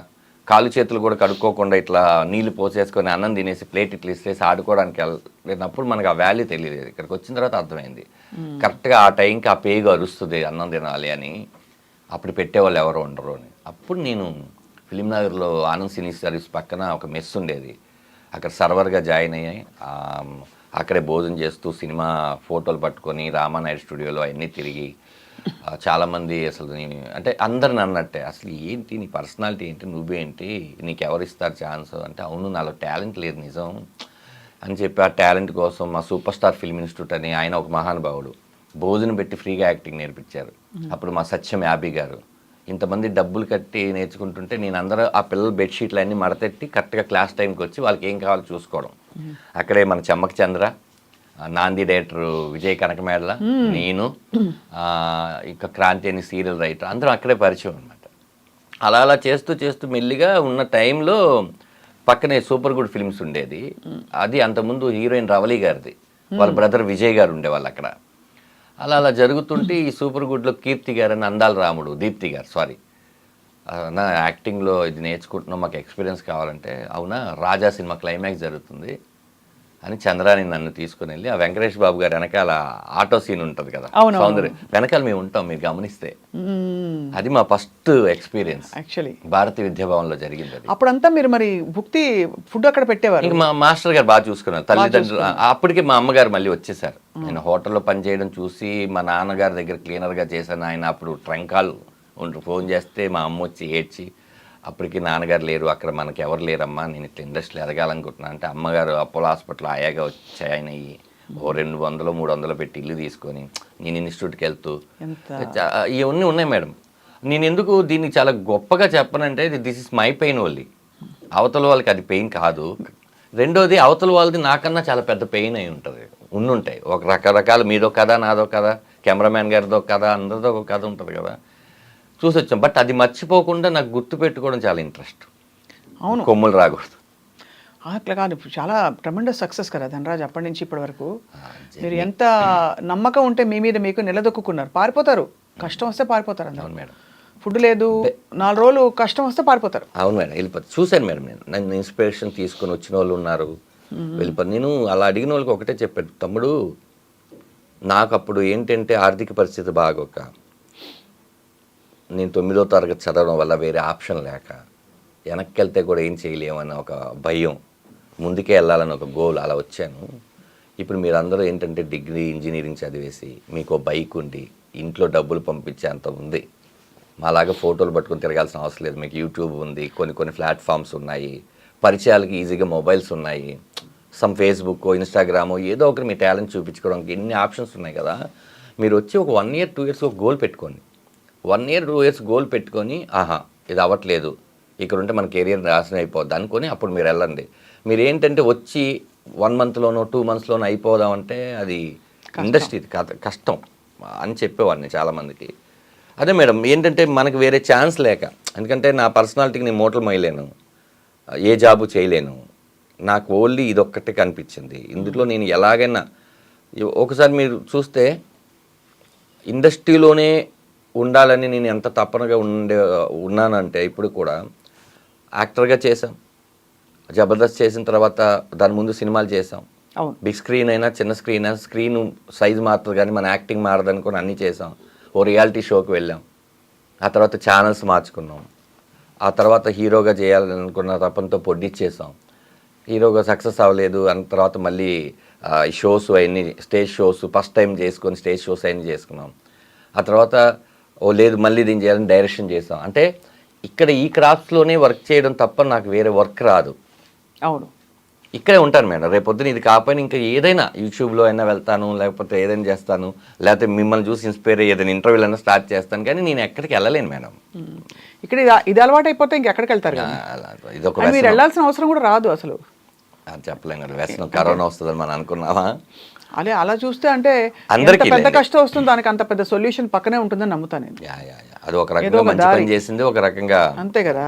కాలు చేతులు కూడా కడుక్కోకుండా ఇట్లా నీళ్లు పోసేసుకొని అన్నం తినేసి ప్లేట్ ఇట్లా ఇస్తేసి ఆడుకోవడానికి వెళ్ళినప్పుడు మనకు ఆ వాల్యూ తెలియలేదు. ఇక్కడికి వచ్చిన తర్వాత అర్థమైంది, కరెక్ట్గా ఆ టైంకి ఆ పేగు అరుస్తుంది అన్నం తినాలి అని. అప్పుడు పెట్టేవాళ్ళు ఎవరు ఉండరు అని. అప్పుడు నేను ఫిలిం నగర్లో ఆనంద్ సినీ సర్వీస్ పక్కన ఒక మెస్ ఉండేది, అక్కడ సర్వర్గా జాయిన్ అయ్యాయి. అక్కడే భోజనం చేస్తూ సినిమా ఫోటోలు పట్టుకొని రామానాయుడు స్టూడియోలో అవన్నీ తిరిగి చాలామంది అసలు నేను అంటే అందరిని అన్నట్టే, అసలు ఏంటి నీ పర్సనాలిటీ ఏంటి, నువ్వేంటి, నీకు ఎవరు ఇస్తారు ఛాన్స్ అంటే, అవును నాలో టాలెంట్ లేదు నిజం అని చెప్పి ఆ టాలెంట్ కోసం మా సూపర్ స్టార్ ఫిల్మ్ ఇన్స్టిట్యూట్ అని ఆయన ఒక మహానుభావుడు భోజనం పెట్టి ఫ్రీగా యాక్టింగ్ నేర్పించారు. అప్పుడు మా సత్యం యాబీ గారు ఇంతమంది డబ్బులు కట్టి నేర్చుకుంటుంటే నేను అందరూ ఆ పిల్లల బెడ్షీట్లు అన్నీ మడతెట్టి కరెక్ట్గా క్లాస్ టైంకి వచ్చి వాళ్ళకి ఏం కావాలో చూసుకోవడం. అక్కడే మన చెమ్మక చంద్ర, నాంది డైరెక్టర్ విజయ్ కనకమేడల, నేను, ఇంకా క్రాంతి అని సీరియల్ రైటర్, అందరం అక్కడే పరిచయం అనమాట. అలా అలా చేస్తూ చేస్తూ మెల్లిగా ఉన్న టైంలో పక్కనే సూపర్ గుడ్ ఫిల్మ్స్ ఉండేది. అది అంతకుముందు హీరోయిన్ రవళి గారిది, వాళ్ళ బ్రదర్ విజయ్ గారు ఉండేవాళ్ళు అక్కడ. అలా అలా జరుగుతుంటే ఈ సూపర్ గుడ్లో కీర్తి గారు అని అందాల రాముడు, దీప్తి గారు, సారీ, నా యాక్టింగ్లో ఇది నేర్చుకుంటున్నాం, మాకు ఎక్స్పీరియన్స్ కావాలంటే, అవునా రాజా సినిమా క్లైమాక్స్ జరుగుతుంది అని చంద్రాని నన్ను తీసుకుని వెళ్ళి, ఆ వెంకటేష్ బాబు గారు వెనకాల ఆటో సీన్ ఉంటుంది కదా, సౌందర్య వెనకాల మేము ఉంటాం, మీరు గమనిస్తే. అది మా ఫస్ట్ ఎక్స్పీరియన్స్ యాక్చువల్లీ భారతీయ విద్యాభవన్లో జరిగింది. అది అప్పుడంతా మీరు మరి భుక్తి ఫుడ్ అక్కడ పెట్టేవారు? ఇంకా మా మాస్టర్ గారు బాగా చూసుకున్నారు, తల్లిదండ్రులు. అప్పటికే మా అమ్మగారు మళ్ళీ వచ్చేసారు. నేను హోటల్లో పనిచేయడం చూసి మా నాన్నగారి దగ్గర క్లీనర్గా చేశాను. ఆయన అప్పుడు ట్రంకాల్ ఫోన్ చేస్తే మా అమ్మ వచ్చి ఏడ్చి, అప్పటికి నాన్నగారు లేరు అక్కడ, మనకి ఎవరు లేరమ్మా, నేను ఇట్లా ఇండస్ట్రీలో ఎదగాలనుకుంటున్నాను అంటే, అమ్మగారు అపోలో హాస్పిటల్ ఆయాగా వచ్చాయి, ఆయన ఓ 200-300 పెట్టి ఇల్లు తీసుకొని నేను ఇన్స్టిట్యూట్కి వెళ్తూ, ఇవన్నీ ఉన్నాయి మేడం. నేను ఎందుకు దీన్ని చాలా గొప్పగా చెప్పనంటే, this is my pain only. అవతల వాళ్ళకి అది పెయిన్ కాదు. రెండోది, అవతల వాళ్ళది నాకన్నా చాలా పెద్ద పెయిన్ అయి ఉంటుంది, ఉండుంటాయి. ఒక రకరకాల, మీదో కథ, నాదో కథ, కెమెరామ్యాన్ గారిదో కథ, అందరిదో ఒక కథ ఉంటుంది కదా, చూసి వచ్చాం. బట్ అది మర్చిపోకుండా నాకు గుర్తు పెట్టుకోవడం చాలా ఇంట్రెస్ట్. అవును, కొమ్ములు రాకూడదు. అట్లా కాదు, చాలా ట్రెమెండస్ సక్సెస్ కదా ధనరాజ్. అప్పటి నుంచి ఇప్పటి వరకు మీరు ఎంత నమ్మకం ఉంటే మీ మీద మీకు నిలదొక్కున్నారు. పారిపోతారు, కష్టం వస్తే పారిపోతారు. అవును మేడం. ఫుడ్ లేదు, 4 రోజులు కష్టం వస్తే పారిపోతారు. అవును మేడం, వెళ్ళిపోతారు. చూశాను మేడం, నన్ను ఇన్స్పిరేషన్ తీసుకొని వచ్చిన వాళ్ళు ఉన్నారు, వెళ్ళిపోతారు. నేను అలా అడిగిన వాళ్ళకి ఒకటే చెప్పాను, తమ్ముడు నాకు అప్పుడు ఏంటంటే ఆర్థిక పరిస్థితి బాగోక, నేను 9వ తరగతి చదవడం వల్ల వేరే ఆప్షన్ లేక, వెనక్కి వెళ్తే కూడా ఏం చేయలేమని ఒక భయం, ముందుకే వెళ్ళాలని ఒక గోల్, అలా వచ్చాను. ఇప్పుడు మీరందరూ ఏంటంటే డిగ్రీ ఇంజనీరింగ్ చదివేసి మీకు బైక్ ఉండి ఇంట్లో డబ్బులు పంపించే అంత ఉంది. మాలాగా ఫోటోలు పట్టుకొని తిరగాల్సిన అవసరం లేదు. మీకు యూట్యూబ్ ఉంది, కొన్ని ప్లాట్ఫామ్స్ ఉన్నాయి, పరిచయాలకి ఈజీగా మొబైల్స్ ఉన్నాయి, సమ్ ఫేస్బుక్, ఇన్స్టాగ్రామ్, ఏదో ఒకటి మీ టాలెంట్ చూపించుకోవడానికి ఎన్ని ఆప్షన్స్ ఉన్నాయి కదా. మీరు వచ్చి ఒక 1 year 2 years ఒక గోల్ పెట్టుకోండి. 1 year 2 years గోల్ పెట్టుకొని, ఆహా ఇది అవ్వట్లేదు, ఇక్కడ ఉంటే మన కెరియర్ నాశనం అయిపోద్ది అనుకొని అప్పుడు మీరు వెళ్ళండి. మీరు ఏంటంటే వచ్చి 1 monthలోనో 2 monthsలోనో అయిపోదామంటే అది ఇండస్ట్రీ కష్టం అని చెప్పేవాడిని చాలామందికి. అదే మేడం, ఏంటంటే మనకు వేరే ఛాన్స్ లేక, ఎందుకంటే నా పర్సనాలిటీకి నేను మూటలు మోయలేను, ఏ జాబు చేయలేను, నాకు ఓన్లీ ఇదొక్కటే కనిపించింది. ఇందులో నేను ఎలాగైనా, ఒకసారి మీరు చూస్తే ఇండస్ట్రీలోనే ఉండాలని నేను ఎంత తప్పనగా ఉన్నానంటే, ఇప్పుడు కూడా యాక్టర్గా చేసాం, జబర్దస్త్ చేసిన తర్వాత దాని ముందు సినిమాలు చేసాం, బిగ్ స్క్రీన్ అయినా చిన్న స్క్రీన్ అయినా స్క్రీన్ సైజ్ మారుతుంది కానీ మన యాక్టింగ్ మారదనుకొని అన్నీ చేసాం. ఓ రియాలిటీ షోకి వెళ్ళాం, ఆ తర్వాత ఛానల్స్ మార్చుకున్నాం, ఆ తర్వాత హీరోగా చేయాలనుకున్న తపంతో పొడ్డిచ్చేసాం, హీరోగా సక్సెస్ అవ్వలేదు అన్న తర్వాత మళ్ళీ షోస్ అవన్నీ స్టేజ్ షోస్ ఫస్ట్ టైం చేసుకొని స్టేజ్ షోస్ అవన్నీ చేసుకున్నాం. ఆ తర్వాత ఓ లేదు మళ్ళీ దీన్ని చేయాలని డైరెక్షన్ చేసాం. అంటే ఇక్కడ ఈ క్రాఫ్ట్స్లోనే వర్క్ చేయడం తప్ప నాకు వేరే వర్క్ రాదు. అవును, ఇక్కడే ఉంటాను మేడం. రేపొద్దున ఇది కాకపోయినా ఇంకా ఏదైనా యూట్యూబ్లో అయినా వెళ్తాను, లేకపోతే ఏదైనా చేస్తాను, లేకపోతే మిమ్మల్ని చూసి ఇన్స్పైర్ అయ్యి ఏదైనా ఇంటర్వ్యూలు అయినా స్టార్ట్ చేస్తాను, కానీ నేను ఎక్కడికి వెళ్ళలేను మేడం. ఇక్కడ ఇది అలవాటు అయిపోతే ఇంకెక్కడికి వెళ్తారు? ఇదొక మీరు వెళ్ళాల్సిన అవసరం కూడా రాదు అసలు. చెప్పలేం కదా, వ్యసనం కరోనా వస్తుందని మనం అనుకున్నావా? అదే అలా చూస్తే అంటే అందరికీ పెద్ద కష్టం వస్తుంది, దానికి అంత పెద్ద సొల్యూషన్ పక్కనే ఉంటుందని నమ్ముతాను నేను. అది ఒక రకంగా మంచి పని చేసింది, ఒక రకంగా అంతే కదా.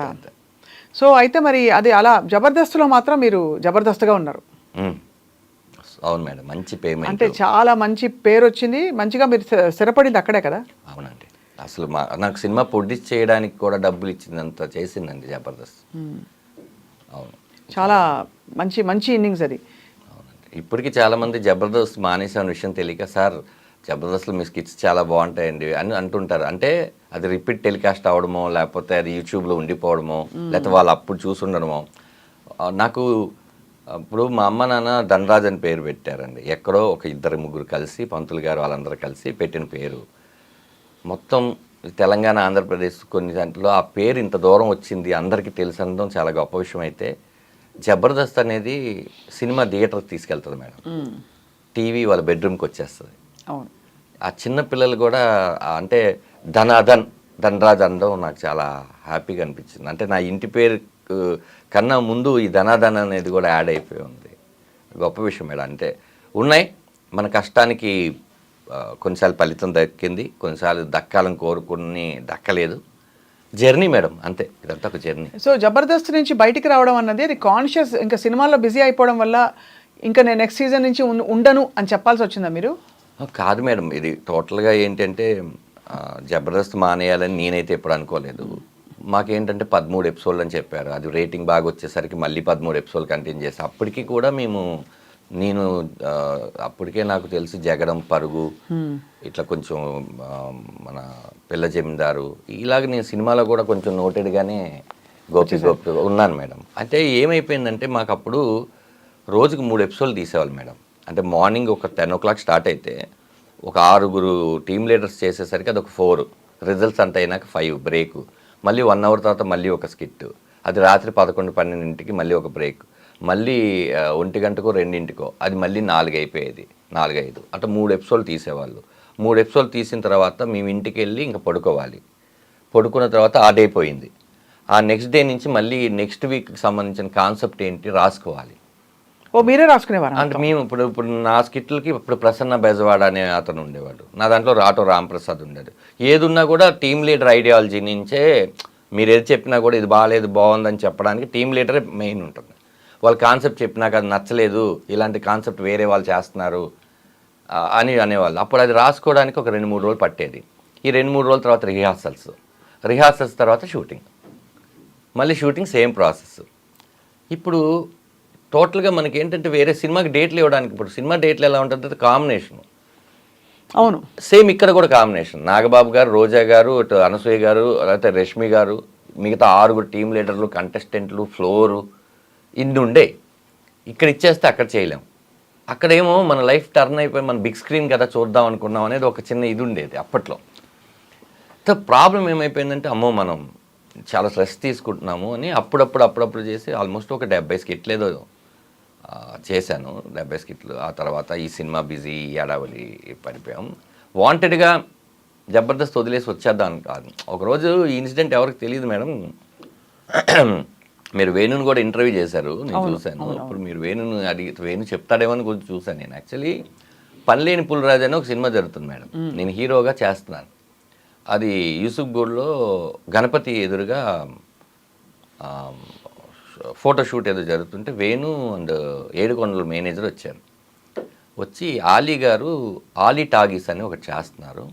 సో అయితే మరి అది అలా జబర్దస్త్లో మాత్రం మీరు జబర్దస్త్గా ఉన్నారు. అవును మేడం, మంచి పేమెంట్, అంటే చాలా మంచి పేరు వచ్చింది, మంచిగా మీరు స్థిరపడింది అక్కడే కదా. అవునండి, అసలు నాకు సినిమా ప్రొడ్యూస్ చేయడానికి కూడా డబ్బులు ఇచ్చిందంత చేసిందండి జబర్దస్త్. అవును, చాలా మంచి మంచి ఇన్నింగ్స్ అది. అవునండి, ఇప్పటికీ చాలామంది జబర్దస్త్ మానేసిన విషయం తెలియక, సార్ జబర్దస్త్లో మీ స్కిట్స్ చాలా బాగుంటాయండి అని అంటుంటారు. అంటే అది రిపీట్ టెలికాస్ట్ అవ్వడమో, లేకపోతే అది యూట్యూబ్లో ఉండిపోవడమో, లేకపోతే వాళ్ళు అప్పుడు చూసుండడమో. నాకు ఇప్పుడు మా అమ్మ నాన్న ధనరాజ్ అని పేరు పెట్టారండి. ఎక్కడో ఒక 2-3 కలిసి, పంతులు గారు వాళ్ళందరూ కలిసి పెట్టిన పేరు. మొత్తం తెలంగాణ, ఆంధ్రప్రదేశ్ కొన్ని దాంట్లో ఆ పేరు ఇంత దూరం వచ్చింది అందరికీ తెలిసడం చాలా గొప్ప విషయం. అయితే జబర్దస్త్ అనేది సినిమా థియేటర్కి తీసుకెళ్తుంది మేడం, టీవీ వాళ్ళ బెడ్రూమ్కి వచ్చేస్తుంది. ఆ చిన్న పిల్లలు కూడా అంటే ధనరాజ్ అనడం నాకు చాలా హ్యాపీగా అనిపించింది. అంటే నా ఇంటి పేరు కన్నా ముందు ఈ ధనాధన్ అనేది కూడా యాడ్ అయిపోయి ఉంది. గొప్ప విషయం మేడం. అంటే ఉన్నాయి మన కష్టానికి కొన్నిసార్లు ఫలితం దక్కింది, కొన్నిసార్లు దక్కాలని కోరుకుని దక్కలేదు. జర్నీ మేడం, అంతే, ఇదంతా ఒక జర్నీ. సో జబర్దస్త్ నుంచి బయటికి రావడం అన్నది అది కాన్షియస్, ఇంకా సినిమాల్లో బిజీ అయిపోవడం వల్ల ఇంకా నేను నెక్స్ట్ సీజన్ నుంచి ఉండను అని చెప్పాల్సి వచ్చిందా మీరు? కాదు మేడం, ఇది టోటల్గా ఏంటంటే జబర్దస్త్ మానేయాలని నేనైతే ఎప్పుడు అనుకోలేదు. మాకేంటంటే 13 ఎపిసోడ్లు అని చెప్పారు. అది రేటింగ్ బాగా వచ్చేసరికి మళ్ళీ 13 ఎపిసోడ్లు కంటిన్యూ చేసి, అప్పటికి కూడా నేను అప్పటికే నాకు తెలిసి జగడం, పరుగు, ఇట్లా కొంచెం మన పిల్ల జమీందారు, ఇలాగ నేను సినిమాలో కూడా కొంచెం నోటెడ్గానే గోపి ఉన్నాను మేడం. అంటే ఏమైపోయిందంటే మాకు అప్పుడు రోజుకు 3 ఎపిసోడ్లు తీసేవాళ్ళు మేడం. అంటే మార్నింగ్ ఒక 10 o'clock స్టార్ట్ అయితే ఒక 6 టీమ్ లీడర్స్ చేసేసరికి అది ఒక 4, రిజల్ట్స్ అంత అయినాక 5 బ్రేక్, మళ్ళీ 1 hour తర్వాత మళ్ళీ ఒక స్కిట్, అది రాత్రి 11-12 మళ్ళీ ఒక బ్రేక్, మళ్ళీ 1 గంటకో 2 అది మళ్ళీ 4 అయిపోయేది, 4-5 అట్లా 3 ఎపిసోడ్లు తీసేవాళ్ళు. 3 ఎపిసోడ్లు తీసిన తర్వాత మేము ఇంటికి వెళ్ళి ఇంకా పడుకోవాలి. పడుకున్న తర్వాత ఆ డే పోయింది. ఆ నెక్స్ట్ డే నుంచి మళ్ళీ నెక్స్ట్ వీక్కి సంబంధించిన కాన్సెప్ట్ ఏంటి రాసుకోవాలి. ఓ మీరే రాసుకునేవారు? అంటే మేము ఇప్పుడు నా స్కిట్లకి ఇప్పుడు ప్రసన్న బెజవాడ అనే అతను ఉండేవాడు, నా దాంట్లో రాటో రాంప్రసాద్ ఉండేది. ఏది ఉన్నా కూడా టీమ్ లీడర్ ఐడియాలజీ నుంచే, మీరు ఏది చెప్పినా కూడా ఇది బాగాలేదు బాగుందని చెప్పడానికి టీమ్ లీడరే మెయిన్ ఉంటుంది. వాళ్ళ కాన్సెప్ట్ చెప్పినాక అది నచ్చలేదు, ఇలాంటి కాన్సెప్ట్ వేరే వాళ్ళు చేస్తున్నారు అని అనేవాళ్ళు. అప్పుడు అది రాసుకోవడానికి ఒక 2-3 రోజులు పట్టేది. ఈ 2-3 రోజుల తర్వాత రిహార్సల్స్ తర్వాత షూటింగ్, మళ్ళీ షూటింగ్, సేమ్ ప్రాసెస్. ఇప్పుడు టోటల్గా మనకి ఏంటంటే వేరే సినిమాకి డేట్లు ఇవ్వడానికి, ఇప్పుడు సినిమా డేట్లు ఎలా ఉంటుంది కాంబినేషన్, అవును సేమ్ ఇక్కడ కూడా కాంబినేషన్. నాగబాబు గారు, రోజా గారు, ఇటు అనసూయ గారు, లేకపోతే రష్మి గారు, మిగతా 6 టీమ్ లీడర్లు, కంటెస్టెంట్లు, ఫ్లోరు, ఇన్ని ఉండే. ఇక్కడ ఇచ్చేస్తే అక్కడ చేయలేం. అక్కడేమో మన లైఫ్ టర్న్ అయిపోయి మన బిగ్ స్క్రీన్ కదా చూద్దాం అనుకున్నాం అనేది ఒక చిన్న ఇది ఉండేది అప్పట్లో. ప్రాబ్లం ఏమైపోయిందంటే అమ్మో మనం చాలా స్ట్రెస్ తీసుకుంటున్నాము అని అప్పుడప్పుడు చేసి ఆల్మోస్ట్ ఒక 70 స్కిట్లు ఏదో చేశాను, 70 స్కిట్లు. ఆ తర్వాత ఈ సినిమా బిజీ, ఏడావలి పడిపోయాం. వాంటెడ్గా జబర్దస్త్ వదిలేసి వచ్చేద్దాం కాదు. ఒకరోజు ఈ ఇన్సిడెంట్ ఎవరికి తెలియదు మేడం, మీరు వేణుని కూడా ఇంటర్వ్యూ చేశారు, నేను చూశాను. ఇప్పుడు మీరు వేణుని వేణు చెప్తాడేమో అని కొంచెం చూశాను. నేను యాక్చువల్లీ పనిలేని పులిరాజు అని ఒక సినిమా జరుగుతుంది మేడం, నేను హీరోగా చేస్తున్నాను. అది యూసుఫ్ గూడ్లో గణపతి ఎదురుగా ఫోటోషూట్ ఏదో జరుగుతుంటే వేణు అండ్ ఏడుకొండల మేనేజర్ వచ్చారు. వచ్చి ఆలీ గారు ఆలీ టాగీస్ అని ఒకటి చేస్తున్నారు,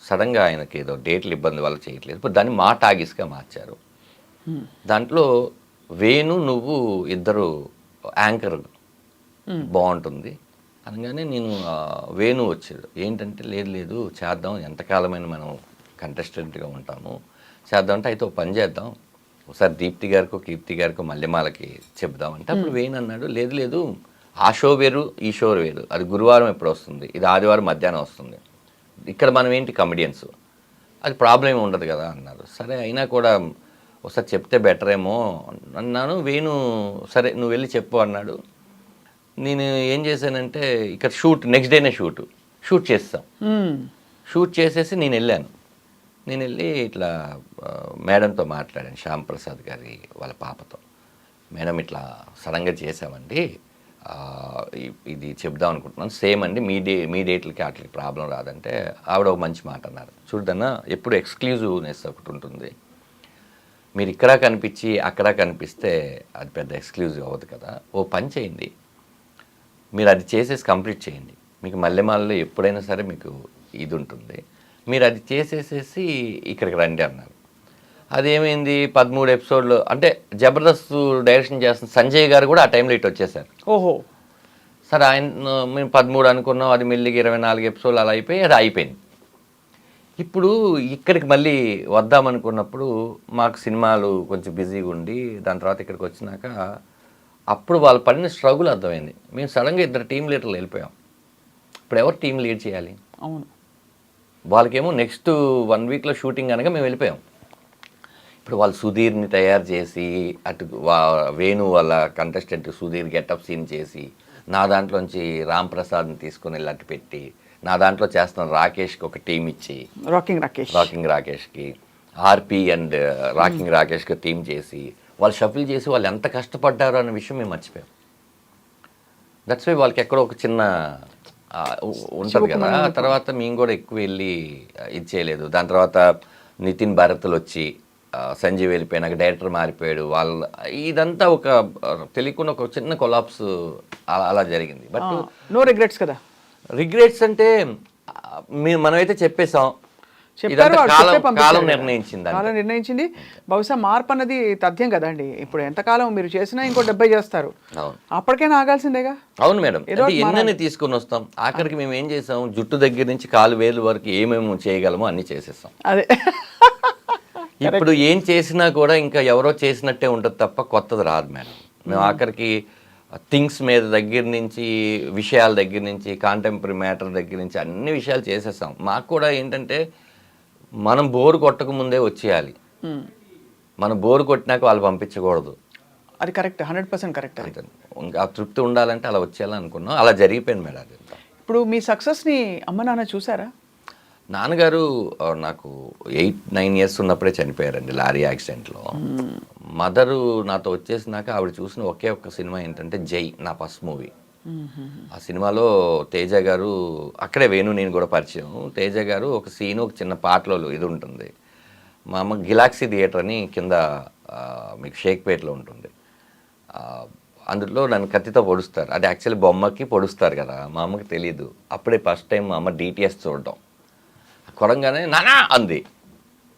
సడన్గా ఆయనకి ఏదో డేట్లు ఇబ్బంది వల్ల చేయట్లేదు, ఇప్పుడు దాన్ని మా టాగీస్గా మార్చారు. దాంట్లో వేణు నువ్వు ఇద్దరు యాంకర్ బాగుంటుంది అనగానే నేను వేణు వచ్చాడు. ఏంటంటే లేదు చేద్దాం, ఎంతకాలమైన మనం కంటెస్టెంట్గా ఉంటాము, చేద్దాం అంటే అయితే ఒక పని చేద్దాం, ఒకసారి దీప్తి గారికో కీర్తి గారికో మల్లెమాలకి చెప్దామంటే అప్పుడు వేణు అన్నాడు లేదు ఆ షో వేరు ఈ షో వేరు, అది గురువారం ఎప్పుడు వస్తుంది, ఇది ఆదివారం మధ్యాహ్నం వస్తుంది, ఇక్కడ మనం ఏంటి కమెడియన్స్, అది ప్రాబ్లం ఉండదు కదా అన్నారు. సరే అయినా కూడా ఒకసారి చెప్తే బెటర్ ఏమో అన్నాను. వేణు సరే నువ్వు వెళ్ళి చెప్పు అన్నాడు. నేను ఏం చేశానంటే ఇక్కడ నెక్స్ట్ డేనే షూట్ చేస్తాం. షూట్ చేసేసి నేను వెళ్ళి ఇట్లా మేడంతో మాట్లాడాను, శ్యామ్ ప్రసాద్ గారి వాళ్ళ పాపతో. మేడం ఇట్లా సడన్గా చేసామండి, ఇది చెప్దాం అనుకుంటున్నాను, సేమ్ అండి మీ డేట్లకి వాటికి ప్రాబ్లం రాదంటే ఆవిడ ఒక మంచి మాట అన్నారు. చూడన్నా ఎప్పుడు ఎక్స్క్లూజివ్నెస్ ఒకటి ఉంటుంది, మీరు ఇక్కడ కనిపించి అక్కడ కనిపిస్తే అది పెద్ద ఎక్స్క్లూజివ్ అవ్వదు కదా, ఓ పని చేయండి, మీరు అది చేసేసి కంప్లీట్ చేయండి, మీకు మల్లెమాలలో ఎప్పుడైనా సరే మీకు ఇది ఉంటుంది, మీరు అది చేసేసేసి ఇక్కడికి రండి అన్నారు. అదేమైంది 13 ఎపిసోడ్లు అంటే జబర్దస్త్ డైరెక్షన్ చేస్తున్న సంజయ్ గారు కూడా ఆ టైంలో ఇటు వచ్చేసారు. ఓహో సరే ఆయన మేము 13 అనుకున్నాం, అది మెల్లిగా 24 ఎపిసోడ్లు అలా అయిపోయి అది అయిపోయింది. ఇప్పుడు ఇక్కడికి మళ్ళీ వద్దామనుకున్నప్పుడు మాకు సినిమాలు కొంచెం బిజీగా ఉండి దాని తర్వాత ఇక్కడికి వచ్చినాక అప్పుడు వాళ్ళు పడిన స్ట్రగుల్ అర్థమైంది. మేము సడన్గా 2 టీమ్ లీడర్లు వెళ్ళిపోయాం. ఇప్పుడు ఎవరు టీం లీడ్ చేయాలి? అవును, వాళ్ళకేమో నెక్స్ట్ 1 వీక్లో షూటింగ్ అనగా మేము వెళ్ళిపోయాం. ఇప్పుడు వాళ్ళు సుధీర్ని తయారు చేసి అటు వేణు వాళ్ళ కంటెస్టెంట్ సుధీర్ గెటప్ సీన్ చేసి నా దాంట్లోంచి రామ్ ప్రసాద్ని తీసుకుని వెళ్ళి పెట్టి నా దాంట్లో చేస్తున్న రాకేష్కి ఒక టీం ఇచ్చి రాకింగ్ రాకేష్కి ఆర్పి అండ్ రాకింగ్ రాకేష్కి టీం చేసి వాళ్ళు షఫిల్ చేసి వాళ్ళు ఎంత కష్టపడ్డారు అనే విషయం మేము మర్చిపోయాం. దట్స్ వై వాళ్ళకి ఎక్కడో ఒక చిన్న ఉంటుంది కదా. తర్వాత మేము కూడా ఎక్కువ వెళ్ళి ఇది చేయలేదు. దాని తర్వాత నితిన్ భారత్లు వచ్చి సంజీవ్ వెళ్ళిపోయినాక డైరెక్టర్ మారిపోయాడు. ఇదంతా ఒక తెలియకుండా ఒక చిన్న కొలాప్స్ అలా జరిగింది. బట్ నో రిగ్రెట్స్ కదా. రిగ్రెట్స్ అంటే మనమైతే చెప్పేసాం, కాలం నిర్ణయించింది. బహుశా మార్పు అన్నది తథ్యం కదండి. ఇప్పుడు ఎంతకాలం మీరు చేసినా ఇంకో 70 చేస్తారు, అప్పటికైనా ఆగాల్సిందేగా. అవును మేడం, ఎన్నని తీసుకుని వస్తాం. ఆఖరికి మేము ఏం చేసాం, జుట్టు దగ్గర నుంచి కాలు వేలు వరకు ఏమేమి చేయగలమో అన్ని చేసేస్తాం. అదే ఇప్పుడు ఏం చేసినా కూడా ఇంకా ఎవరో చేసినట్టే ఉంటుంది తప్ప కొత్తది రాదు మేడం. మేము ఆఖరికి థింగ్స్ మీద దగ్గర నుంచి, విషయాల దగ్గర నుంచి, కాంటెంపరీ మ్యాటర్ దగ్గర నుంచి అన్ని విషయాలు చేసేస్తాం. మాకు కూడా ఏంటంటే మనం బోరు కొట్టక ముందే వచ్చేయాలి. మనం బోరు కొట్టినాక వాళ్ళు పంపించకూడదు. అది కరెక్ట్, 100% కరెక్ట్. ఇంకా తృప్తి ఉండాలంటే అలా వచ్చేయాలని అనుకున్నాం. అలా జరిగిపోయింది మేడం. అది ఇప్పుడు మీ సక్సెస్ని అమ్మ నాన్న చూసారా? నాన్నగారు నాకు 8-9 ఇయర్స్ ఉన్నప్పుడే చనిపోయారండి లారీ యాక్సిడెంట్లో. మదరు నాతో వచ్చేసినాక ఆవిడ చూసిన ఒకే ఒక్క సినిమా ఏంటంటే జై, నా ఫస్ట్ మూవీ. ఆ సినిమాలో తేజ గారు, అక్కడే వేణు నేను కూడా పరిచయం. తేజ గారు ఒక సీన్, ఒక చిన్న పాటలో ఇది ఉంటుంది. మా అమ్మ గిలాక్సీ థియేటర్ అని కింద మీకు షేక్పేట్లో ఉంటుంది. అందులో నన్ను కత్తితో పొడుస్తారు. అది యాక్చువల్లీ బొమ్మకి పొడుస్తారు కదా, మా అమ్మకి తెలియదు. అప్పుడే ఫస్ట్ టైం మా అమ్మ డిటిఎస్ చూడడం. కొడంగానే నానా అంది.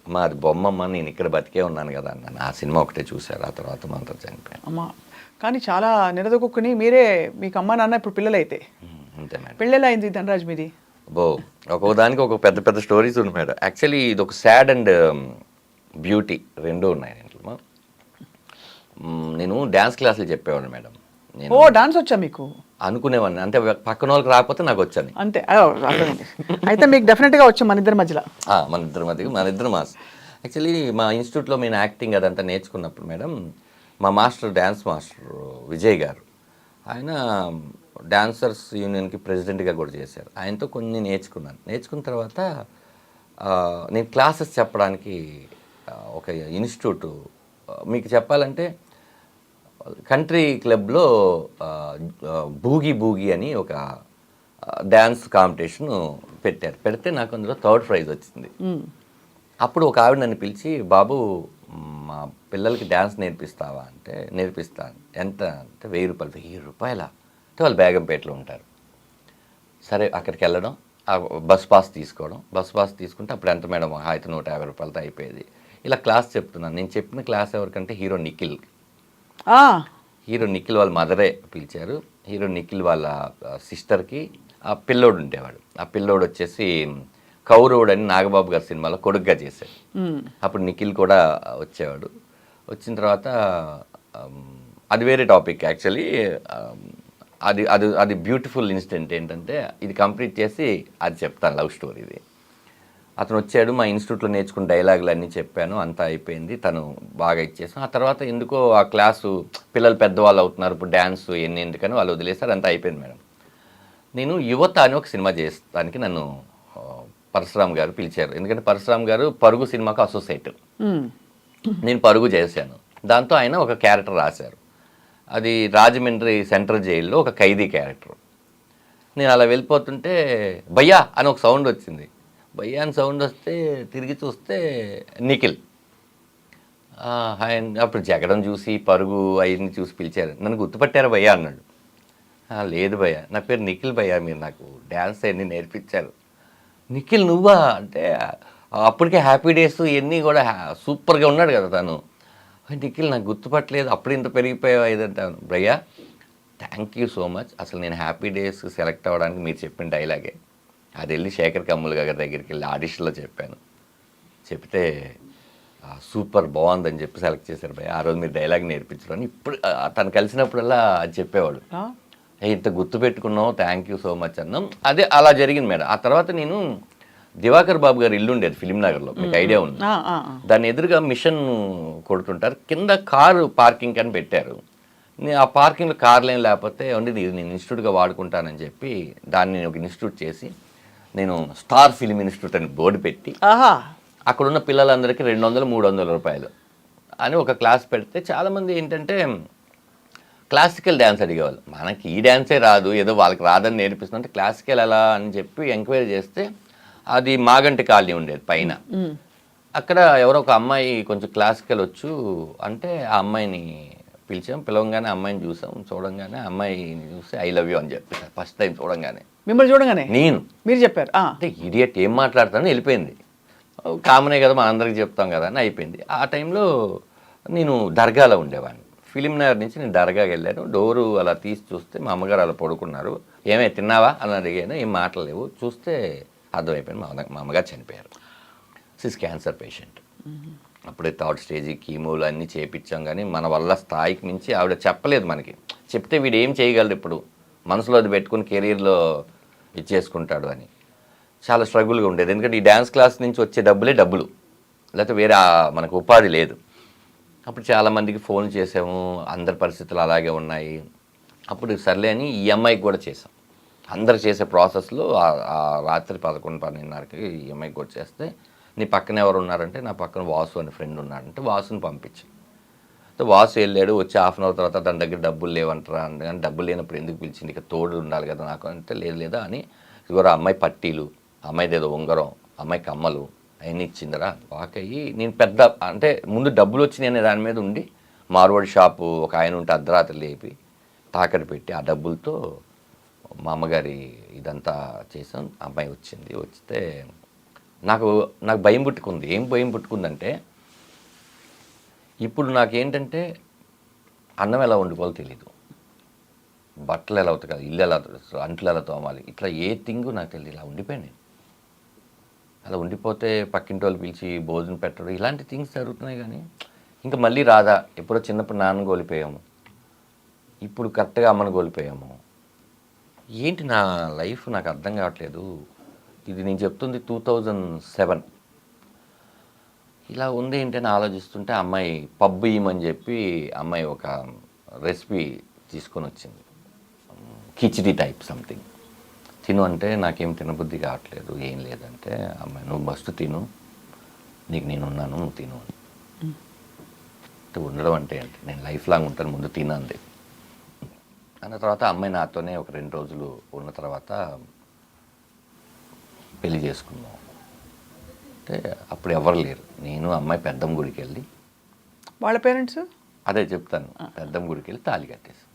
అమ్మ అది బొమ్మమ్మ, నేను ఇక్కడ బతికే ఉన్నాను కదా అన్నాను. ఆ సినిమా ఒకటే చూశారు. ఆ తర్వాత మా అంతా చనిపోయాను. అమ్మ కానీ చాలా నిలదొక్కుని మీరే, మీకు అమ్మ నాన్న ఇప్పుడు పిల్లలైతే. అంతే మేడం. పెళ్ళెలా అయింది ధనరాజ్ మీది? ఒక్కొక్కదానికి ఒక పెద్ద పెద్ద స్టోరీస్ ఉన్నాయి మేడం. యాక్చువల్లీ ఇది ఒక సాడ్ అండ్ బ్యూటీ రెండూ ఉన్నాయి ఇంట్లో. నేను డ్యాన్స్ క్లాసులు చెప్పేవాడిని మేడం. ఓ డాన్స్ వచ్చా మీకు? అనుకునేవాడిని, అంటే పక్కన వాళ్ళకి రాకపోతే నాకు వచ్చాను అంతే. అయితే మీకు డెఫినెట్గా వచ్చాం మన ఇద్దరి మధ్యలో. మన ఇద్దరు మాస్. యాక్చువల్లీ మా ఇన్స్టిట్యూట్లో నేను యాక్టింగ్ అదంతా నేర్చుకున్నప్పుడు మేడం, మా మాస్టర్ డ్యాన్స్ మాస్టర్ విజయ్ గారు, ఆయన డాన్సర్స్ యూనియన్కి ప్రెసిడెంట్గా కూడా చేశారు. ఆయనతో కొన్ని నేర్చుకున్నాను. నేర్చుకున్న తర్వాత నేను క్లాసెస్ చెప్పడానికి ఒక ఇన్స్టిట్యూట్, మీకు చెప్పాలంటే కంట్రీ క్లబ్లో బూగీ అని ఒక డ్యాన్స్ కాంపిటీషన్ పెట్టారు. పెడితే నాకు అందులో 3rd ప్రైజ్ వచ్చింది. అప్పుడు ఒక ఆవిడ నన్ను పిలిచి, బాబు మా పిల్లలకి డ్యాన్స్ నేర్పిస్తావా అంటే, నేర్పిస్తాను. ఎంత అంటే 1000 రూపాయలు. 1000 రూపాయలా అంటే వాళ్ళు బేగంపేటలో ఉంటారు. సరే అక్కడికి వెళ్ళడం, బస్ పాస్ తీసుకోవడం. బస్ పాస్ తీసుకుంటే అప్పుడు ఎంత మేడం, అయితే 150 రూపాయలతో అయిపోయేది. ఇలా క్లాస్ చెప్తున్నాను. నేను చెప్పిన క్లాస్ ఎవరికంటే హీరో నిఖిల్ వాళ్ళ మదరే పిలిచారు. హీరో నిఖిల్ వాళ్ళ సిస్టర్కి ఆ పిల్లోడు ఉండేవాడు. ఆ పిల్లోడు వచ్చేసి కౌరవుడు అని నాగబాబు గారి సినిమాలో కొడుగ్గా చేశాడు. అప్పుడు నిఖిల్ కూడా వచ్చేవాడు. వచ్చిన తర్వాత అది వేరే టాపిక్ యాక్చువల్లీ. అది అది అది బ్యూటిఫుల్ ఇన్సిడెంట్ ఏంటంటే, ఇది కంప్లీట్ చేసి అది చెప్తాను, లవ్ స్టోరీ ఇది. అతను వచ్చాడు, మా ఇన్స్టిట్యూట్లో నేర్చుకున్న డైలాగులు అన్నీ చెప్పాను, అంతా అయిపోయింది. తను బాగా ఇచ్చేసాం. ఆ తర్వాత ఎందుకో ఆ క్లాసు పిల్లలు పెద్దవాళ్ళు అవుతున్నారు, ఇప్పుడు డ్యాన్స్ ఎందుకని వాళ్ళు వదిలేసారు, అంతా అయిపోయింది మేడం. నేను యువత అని ఒక సినిమా చేస్తానికి నన్ను పరశురామ్ గారు పిలిచారు. ఎందుకంటే పరశురామ్ గారు పరుగు సినిమాకు అసోసియేట్, నేను పరుగు చేశాను. దాంతో ఆయన ఒక క్యారెక్టర్ రాశారు. అది రాజమండ్రి సెంట్రల్ జైల్లో ఒక ఖైదీ క్యారెక్టర్. నేను అలా వెళ్ళిపోతుంటే భయ్యా అని ఒక సౌండ్ వచ్చింది. భయ్యా అని సౌండ్ వస్తే తిరిగి చూస్తే నిఖిల్. అప్పుడు జగడం చూసి పరుగు అవన్నీ చూసి పిలిచారు. నన్ను గుర్తుపట్టారా భయ్యా అన్నాడు. లేదు భయ్యా, నా పేరు నిఖిల్ భయ్యా, మీరు నాకు డ్యాన్స్ అన్నీ నేర్పించారు. నిఖిల్ నువ్వా అంటే, అప్పటికే హ్యాపీ డేస్ ఇవన్నీ కూడా సూపర్గా ఉన్నాడు కదా తను. నిఖిల్ నాకు గుర్తుపట్టలేదు, అప్పుడు ఇంత పెరిగిపోయావు ఇదంటాను. భయ్యా థ్యాంక్ యూ సో మచ్. అసలు నేను హ్యాపీ డేస్ సెలెక్ట్ అవ్వడానికి మీరు చెప్పిన డైలాగే అది వెళ్ళి శేఖర్ కమ్ముల్ గారి దగ్గరికి వెళ్ళి ఆడిషన్లో చెప్పాను. చెప్తే సూపర్ బాగుందని చెప్పి సెలెక్ట్ చేశారు భయ్య. ఆ రోజు మీరు డైలాగ్ నేర్పించడం అని ఇప్పుడు తను కలిసినప్పుడల్లా అది చెప్పేవాడు. ఇంత గుర్తు పెట్టుకున్నావు, థ్యాంక్ యూ సో మచ్ అన్నాం. అదే అలా జరిగింది మేడం. ఆ తర్వాత నేను దివాకర్ బాబు గారు ఇల్లు ఉండేది ఫిలిం నగర్లో, మీకు ఐడియా ఉంది. దాని ఎదురుగా మిషన్ కొడుతుంటారు, కింద కారు పార్కింగ్ అని పెట్టారు. ఆ పార్కింగ్లో కార్లు ఏం లేకపోతే ఉండి నేను ఇన్స్టిట్యూట్గా వాడుకుంటానని చెప్పి దాన్ని నేను ఒక ఇన్స్టిట్యూట్ చేసి, నేను స్టార్ ఫిలిం ఇన్స్టిట్యూట్ అని బోర్డు పెట్టి అక్కడున్న పిల్లలందరికీ 200-300 రూపాయలు అని ఒక క్లాస్ పెడితే చాలామంది ఏంటంటే క్లాసికల్ డ్యాన్స్ అడిగేవాళ్ళు. మనకి ఈ డ్యాన్సే రాదు, ఏదో వాళ్ళకి రాదని నేర్పిస్తుంటే క్లాసికల్ ఎలా అని చెప్పి ఎంక్వైరీ చేస్తే అది మాగంటి కాలనీ ఉండేది పైన. అక్కడ ఎవరో ఒక అమ్మాయి కొంచెం క్లాసికల్ వచ్చు అంటే ఆ అమ్మాయిని పిలిచాం. పిలవంగానే అమ్మాయిని చూసాం. చూడంగానే అమ్మాయిని చూసి ఐ లవ్ యూ అని చెప్పేసారు ఫస్ట్ టైం చూడంగానే. మిమ్మల్ని చూడగానే నేను మీరు చెప్పారు అంటే ఇడియట్ ఏం మాట్లాడతానని వెళ్ళిపోయింది. కామనే కదా మన అందరికి చెప్తాం కదా అని అయిపోయింది. ఆ టైంలో నేను దర్గాలో ఉండేవాడిని. ఫిలిం నగర్ నుంచి నేను దర్గాకి వెళ్ళాను. డోరు అలా తీసి చూస్తే మా అమ్మగారు అలా పడుకున్నారు. ఏమే తిన్నావా అని అడిగాను. ఏం మాటలేవు. చూస్తే అర్థమైపోయింది మా అమ్మగారు చనిపోయారు. సిస్ క్యాన్సర్ పేషెంట్. అప్పుడే థర్డ్ స్టేజ్ కీమోలు అన్నీ చేయించాం. కానీ మన వల్ల స్థాయికి మించి ఆవిడ చెప్పలేదు మనకి. చెప్తే వీడు ఏం చేయగలడు ఇప్పుడు, మనసులో అది పెట్టుకుని కెరీర్లో ఇచ్చేసుకుంటాడు అని. చాలా స్ట్రగుల్గా ఉండేది. ఎందుకంటే ఈ డ్యాన్స్ క్లాస్ నుంచి వచ్చే డబ్బులు, లేకపోతే వేరే మనకు ఉపాధి లేదు. అప్పుడు చాలామందికి ఫోన్ చేసాము. అందరి పరిస్థితులు అలాగే ఉన్నాయి. అప్పుడు సర్లే అని ఈ అమ్మాయికి కూడా చేసాం. అందరు చేసే ప్రాసెస్లో ఆ రాత్రి 11-12:30కి ఈ అమ్మాయికి కూడా చేస్తే, నీ పక్కన ఎవరు ఉన్నారంటే నా పక్కన వాసు అనే ఫ్రెండ్ ఉన్నాడంటే వాసుని పంపించాను. వాసు వెళ్ళాడు. వచ్చి హాఫ్ అన్ అవర్ తర్వాత దాని దగ్గర డబ్బులు లేవంటారా అంటే, కానీ డబ్బులు లేనప్పుడు ఎందుకు పిలిచింది, ఇక తోడు ఉండాలి కదా నాకు అంటే, లేదా అని ఇదిగో అమ్మాయి పట్టీలు, అమ్మాయిది ఏదో ఉంగరం, అమ్మాయి కమ్మలు అవన్నీ ఇచ్చిందరా. వాకయ్యి నేను పెద్ద అంటే ముందు డబ్బులు వచ్చినాయి అనే దాని మీద ఉండి మార్వాడి షాపు ఒక ఆయన ఉంటే అర్ధరాత్రి లేపి తాకట్టు పెట్టి ఆ డబ్బులతో మా అమ్మగారి ఇదంతా చేసాం. అమ్మాయి వచ్చింది. వస్తే నాకు భయం పుట్టుకుంది. ఏం భయం పుట్టుకుందంటే, ఇప్పుడు నాకేంటంటే అన్నం ఎలా వండుకోవాలో తెలీదు, బట్టలు ఎలా అవుతాయి కదా, ఇల్లు ఎలా అంట్లు ఎలా తోమాలి, ఇట్లా ఏ థింగ్ నాకు తెలియదు. ఇలా ఉండిపోయాను నేను. అలా ఉండిపోతే పక్కింటి వాళ్ళు పిలిచి భోజనం పెట్టడం ఇలాంటి థింగ్స్ జరుగుతున్నాయి. కానీ ఇంకా మళ్ళీ రాదా. ఎప్పుడో చిన్నప్పుడు నాన్న కోల్పోయాము, ఇప్పుడు కరెక్ట్గా అమ్మను కోల్పోయాము. ఏంటి నా లైఫ్ నాకు అర్థం కావట్లేదు. ఇది నేను చెప్తుంది 2007. ఇలా ఉంది ఏంటని ఆలోచిస్తుంటే అమ్మాయి పబ్బు ఇయ్యమని చెప్పి అమ్మాయి ఒక రెసిపీ తీసుకొని వచ్చింది. Khichdi type something. తిను అంటే నాకేం తినబుద్ధి కావట్లేదు, ఏం లేదంటే అమ్మాయి నువ్వు మస్తు తిను, నీకు నేను ఉన్నాను, నువ్వు తిను అంటే. ఉండడం అంటే ఏంటి, నేను లైఫ్ లాంగ్ ఉంటాను, ముందు తినంది అన్న తర్వాత అమ్మాయి నాతోనే ఒక 2 రోజులు ఉన్న తర్వాత పెళ్లి చేసుకున్నాం. అంటే అప్పుడు ఎవరు లేరు. నేను అమ్మాయి పెద్దమ్మ గుడికి వెళ్ళి, వాళ్ళ పేరెంట్స్ అదే చెప్తాను, పెద్దమ్మ గుడికి వెళ్ళి తాళి కట్టేసి,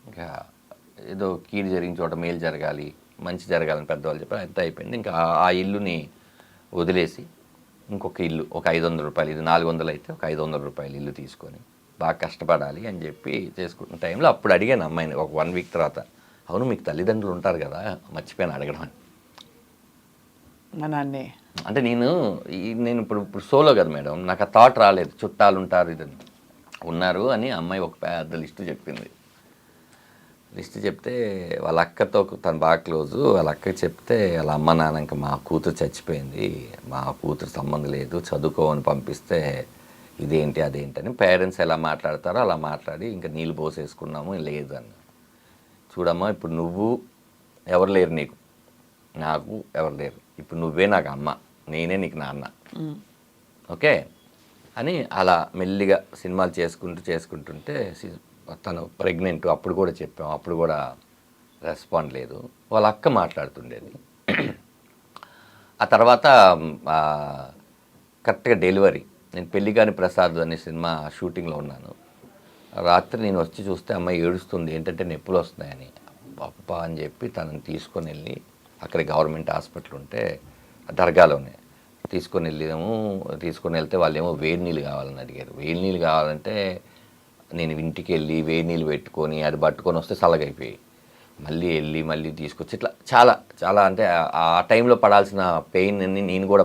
ఇంకా ఏదో కీడు జరిగిన చోట మేలు జరగాలి, మంచి జరగాలని పెద్దవాళ్ళు చెప్పారు. అంత అయిపోయింది. ఇంకా ఆ ఇల్లుని వదిలేసి ఇంకొక ఇల్లు ఒక 500 రూపాయలు, ఇది 400 అయితే ఒక 500 రూపాయలు ఇల్లు తీసుకొని బాగా కష్టపడాలి అని చెప్పి చేసుకుంటున్న టైంలో అప్పుడు అడిగాను అమ్మాయిని ఒక 1 వీక్ తర్వాత, అవును మీకు తల్లిదండ్రులు ఉంటారు కదా, మర్చిపోయాను అడగడం అని. మా నాన్నే అంటే నేను ఇప్పుడు సోలో కదా మేడం, నాకు ఆ థాట్ రాలేదు. చుట్టాలు ఉంటారు ఇదని ఉన్నారు అని అమ్మాయి ఒక పెద్ద లిస్టు చెప్పింది. లిస్ట్ చెప్తే వాళ్ళ అక్కతో తను బాగా క్లోజు. వాళ్ళ అక్కకి చెప్తే వాళ్ళ అమ్మ నాన్న ఇంకా మా కూతురు చచ్చిపోయింది, మా కూతురు సంబంధం లేదు, చదువుకోమని పంపిస్తే ఇదేంటి అదేంటి అని పేరెంట్స్ ఎలా మాట్లాడతారో అలా మాట్లాడి ఇంకా నీళ్ళు పోసేసుకున్నాము. లేదు అని, చూడమ్మా ఇప్పుడు నువ్వు ఎవరు లేరు, నీకు నాకు ఎవరు లేరు, ఇప్పుడు నువ్వే నాకు అమ్మ, నేనే నీకు నాన్న, ఓకే అని అలా మెల్లిగా సినిమాలు చేసుకుంటుంటే తను ప్రెగ్నెంట్. అప్పుడు కూడా చెప్పాం, అప్పుడు కూడా రెస్పాండ్ లేదు. వాళ్ళ అక్క మాట్లాడుతుండేది. ఆ తర్వాత కరెక్ట్గా డెలివరీ, నేను పెళ్లిగాని ప్రసాద్ అనే సినిమా షూటింగ్లో ఉన్నాను. రాత్రి నేను వచ్చి చూస్తే అమ్మాయి ఏడుస్తుంది, ఏంటంటే నొప్పులు వస్తున్నాయని. అప్ప అని చెప్పి తనని తీసుకొని వెళ్ళి అక్కడ గవర్నమెంట్ హాస్పిటల్ ఉంటే దర్గాలోనే తీసుకొని వెళ్తే వాళ్ళు ఏమో వేడి నీళ్ళు కావాలని అడిగారు. వేడి నీళ్ళు కావాలంటే నేను ఇంటికి వెళ్ళి వేడి నీళ్ళు పెట్టుకొని అది పట్టుకొని వస్తే చల్లగైపోయి మళ్ళీ తీసుకొచ్చి ఇట్లా చాలా చాలా అంటే ఆ టైంలో పడాల్సిన పెయిన్ అన్ని నేను కూడా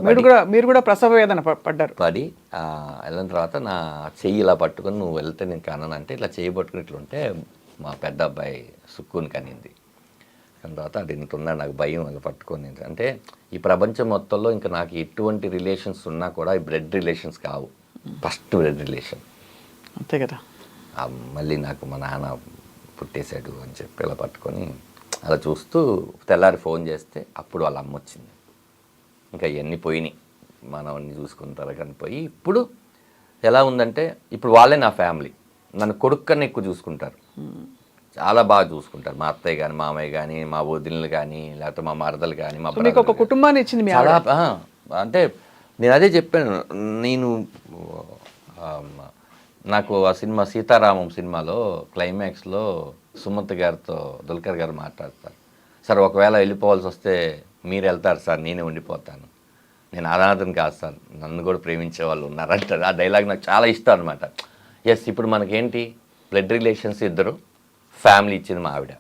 మీరు కూడా ప్రసవ వేదన పడి వెళ్ళిన తర్వాత నా చెయ్యి ఇలా పట్టుకొని నువ్వు వెళ్తే నేను కన్నానంటే ఇట్లా చెయ్యి పట్టుకుని ఇట్లుంటే మా పెద్ద అబ్బాయి సుక్కుని కనింది. దాని తర్వాత అది ఇంతున్నాడు, నాకు భయం అలా పట్టుకొని. అంటే ఈ ప్రపంచం మొత్తంలో ఇంకా నాకు ఎటువంటి రిలేషన్స్ ఉన్నా కూడా ఈ బ్లడ్ రిలేషన్స్ కావు, ఫస్ట్ బ్లడ్ రిలేషన్ అంతే కదా. మళ్ళీ నాకు మా నాన్న పుట్టేశాడు అని చెప్పి ఇలా పట్టుకొని అలా చూస్తూ తెల్లారి ఫోన్ చేస్తే అప్పుడు వాళ్ళ అమ్మ వచ్చింది. ఇంకా ఇవన్నీ పోయినాయి, మనవన్నీ చూసుకుంటారు కానీ పోయి. ఇప్పుడు ఎలా ఉందంటే ఇప్పుడు వాళ్ళే నా ఫ్యామిలీ, నన్ను కొడుకు కన్నా ఎక్కువ చూసుకుంటారు. చాలా బాగా చూసుకుంటారు. మా అత్తయ్య కానీ, మామయ్య కానీ, మా వదినలు కానీ, లేకపోతే మా మరదలు కానీ, మా మీకు ఒక కుటుంబాన్ని ఇచ్చింది మీ ఆవిడ. చాలా అంటే నేను అదే చెప్పాను. నేను నాకు ఆ సినిమా సీతారామం సినిమాలో క్లైమాక్స్లో సుమంత్ గారితో దుల్కర్ గారు మాట్లాడతారు. సార్ ఒకవేళ వెళ్ళిపోవాల్సి వస్తే మీరు వెళ్తారు సార్, నేనే ఉండిపోతాను, నేను అనాథని కాదు సార్, నన్ను కూడా ప్రేమించే వాళ్ళు ఉన్నారంటారు. ఆ డైలాగ్ నాకు చాలా ఇష్టం అనమాట. ఎస్, ఇప్పుడు మనకేంటి బ్లడ్ రిలేషన్స్ ఇద్దరు, ఫ్యామిలీ ఇచ్చింది మా ఆవిడ,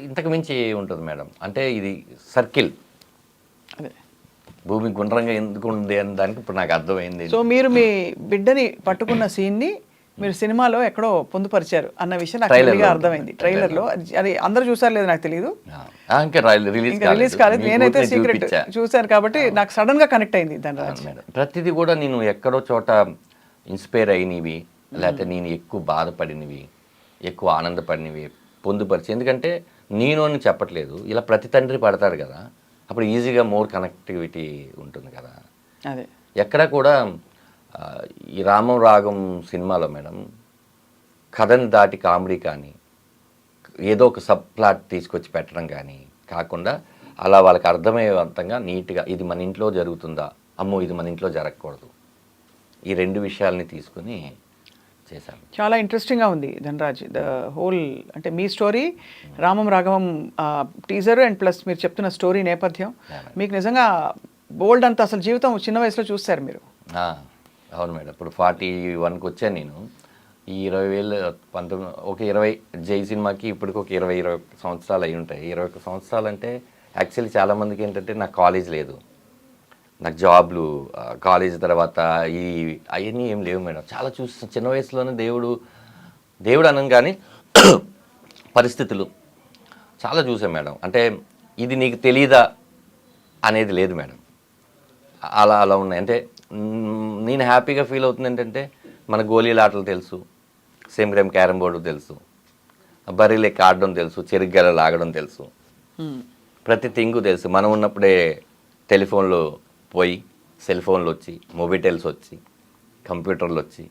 ఇంతకు మించి ఉంటుంది మేడం. అంటే ఇది సర్కిల్, అదే భూమి గుండ్రంగా ఎందుకు ఉంది అని దానికి ఇప్పుడు నాకు అర్థమైంది. సో మీరు మీ బిడ్డని పట్టుకున్న సీన్ని మీరు సినిమాలో ఎక్కడో పొందుపరిచారు అన్న విషయం నాకు క్లియర్గా అర్థమైంది. ట్రైలర్లో అది అందరూ చూసారు లేదు నాకు తెలియదు, ఇంకా రిలీజ్ కాలేదు. నేనైతే సీక్రెట్ చూశాను కాబట్టి నాకు సడన్ గా కనెక్ట్ అయింది దాని. ప్రతిదీ కూడా నేను ఎక్కడో చోట ఇన్స్పైర్ అయినవి, లేకపోతే నేను ఎక్కువ బాధపడినవి, ఎక్కువ ఆనందపడినవి పొందుపరిచి, ఎందుకంటే నేను అని చెప్పట్లేదు, ఇలా ప్రతి తండ్రి పడతాడు కదా, అప్పుడు ఈజీగా మోర్ కనెక్టివిటీ ఉంటుంది కదా. అదే ఎక్కడ కూడా ఈ రామం రాగం సినిమాలో మేడం కథని దాటి కామెడీ కానీ, ఏదో ఒక సబ్ ప్లాట్ తీసుకొచ్చి పెట్టడం కానీ కాకుండా, అలా వాళ్ళకి అర్థమయ్యేంతంగా నీట్గా ఇది మన ఇంట్లో జరుగుతుందా, అమ్మో ఇది మన ఇంట్లో జరగకూడదు, ఈ రెండు విషయాల్ని తీసుకుని చేశాను. చాలా ఇంట్రెస్టింగ్గా ఉంది ధనరాజ్. ద హోల్ అంటే మీ story, Ramam Raghavam teaser and plus మీరు చెప్తున్న స్టోరీ నేపథ్యం, మీకు నిజంగా బోల్డ్ అంత అసలు జీవితం చిన్న వయసులో చూస్తారు మీరు. అవును మేడం. ఇప్పుడు 41కి వచ్చాను నేను. ఈ 20,000 19 ఒక 20 జై సినిమాకి ఇప్పటికి ఒక 20 సంవత్సరాలు అయి ఉంటాయి. 21 సంవత్సరాలు అంటే యాక్చువల్లీ చాలామందికి ఏంటంటే నాకు కాలేజ్ లేదు, నాకు జాబ్లు, కాలేజ్ తర్వాత ఈ అవన్నీ ఏం లేవు మేడం. చాలా చూస్తాను చిన్న వయసులోనే దేవుడు అనగానే పరిస్థితులు చాలా చూసాం మేడం. అంటే ఇది నీకు తెలీదా అనేది లేదు మేడం, అలా ఉన్నాయి. అంటే నేను హ్యాపీగా ఫీల్ అవుతుంది ఏంటంటే, మన గోళీల ఆటలు తెలుసు, సేమ్ గేమ్ క్యారమ్ బోర్డు తెలుసు, బర్రెలు ఎక్కి ఆడడం తెలుసు, చెరుగ్గల లాగడం తెలుసు, ప్రతి థింగు తెలుసు. మనం ఉన్నప్పుడే టెలిఫోన్లు పోయి సెల్ ఫోన్లు వచ్చి, మొబైటెల్స్ వచ్చి, కంప్యూటర్లు వచ్చి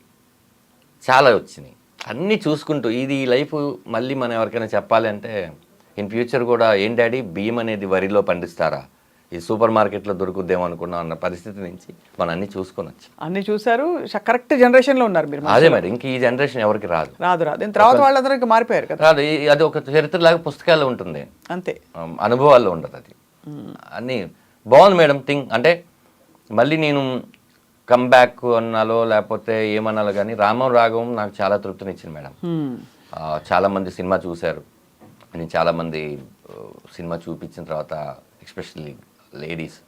చాలా వచ్చినాయి. అన్నీ చూసుకుంటూ ఇది లైఫ్ మళ్ళీ మనం ఎవరికైనా చెప్పాలి అంటే, ఇన్ ఫ్యూచర్ కూడా ఏం డాడీ బియ్యం అనేది వరిలో పండిస్తారా, ఈ సూపర్ మార్కెట్లో దొరుకుద్దేమో అనుకున్నాం అన్న పరిస్థితి నుంచి మనం అన్ని చూసుకొని వచ్చి అన్ని చూసారు. కరెక్ట్ జనరేషన్లో ఉన్నారు మీరు. అదే మరి, ఇంక ఈ జనరేషన్ ఎవరికి రాదు. తర్వాత వాళ్ళందరూ ఇంకా మారిపోయారు కదా. రాదు, అది ఒక చరిత్రలాగా పుస్తకాల్లో ఉంటుంది, అంతే, అనుభవాల్లో ఉండదు. అది అన్నీ బాగుంది మేడం థింగ్. అంటే మళ్ళీ నేను కమ్బ్యాక్ అన్నాలో లేకపోతే ఏమన్నాలో కానీ రామం రాఘవం నాకు చాలా తృప్తినిచ్చింది మేడం. చాలామంది సినిమా చూశారు, నేను చాలామంది సినిమా చూపించిన తర్వాత ఎస్పెషల్లీ లేడీస్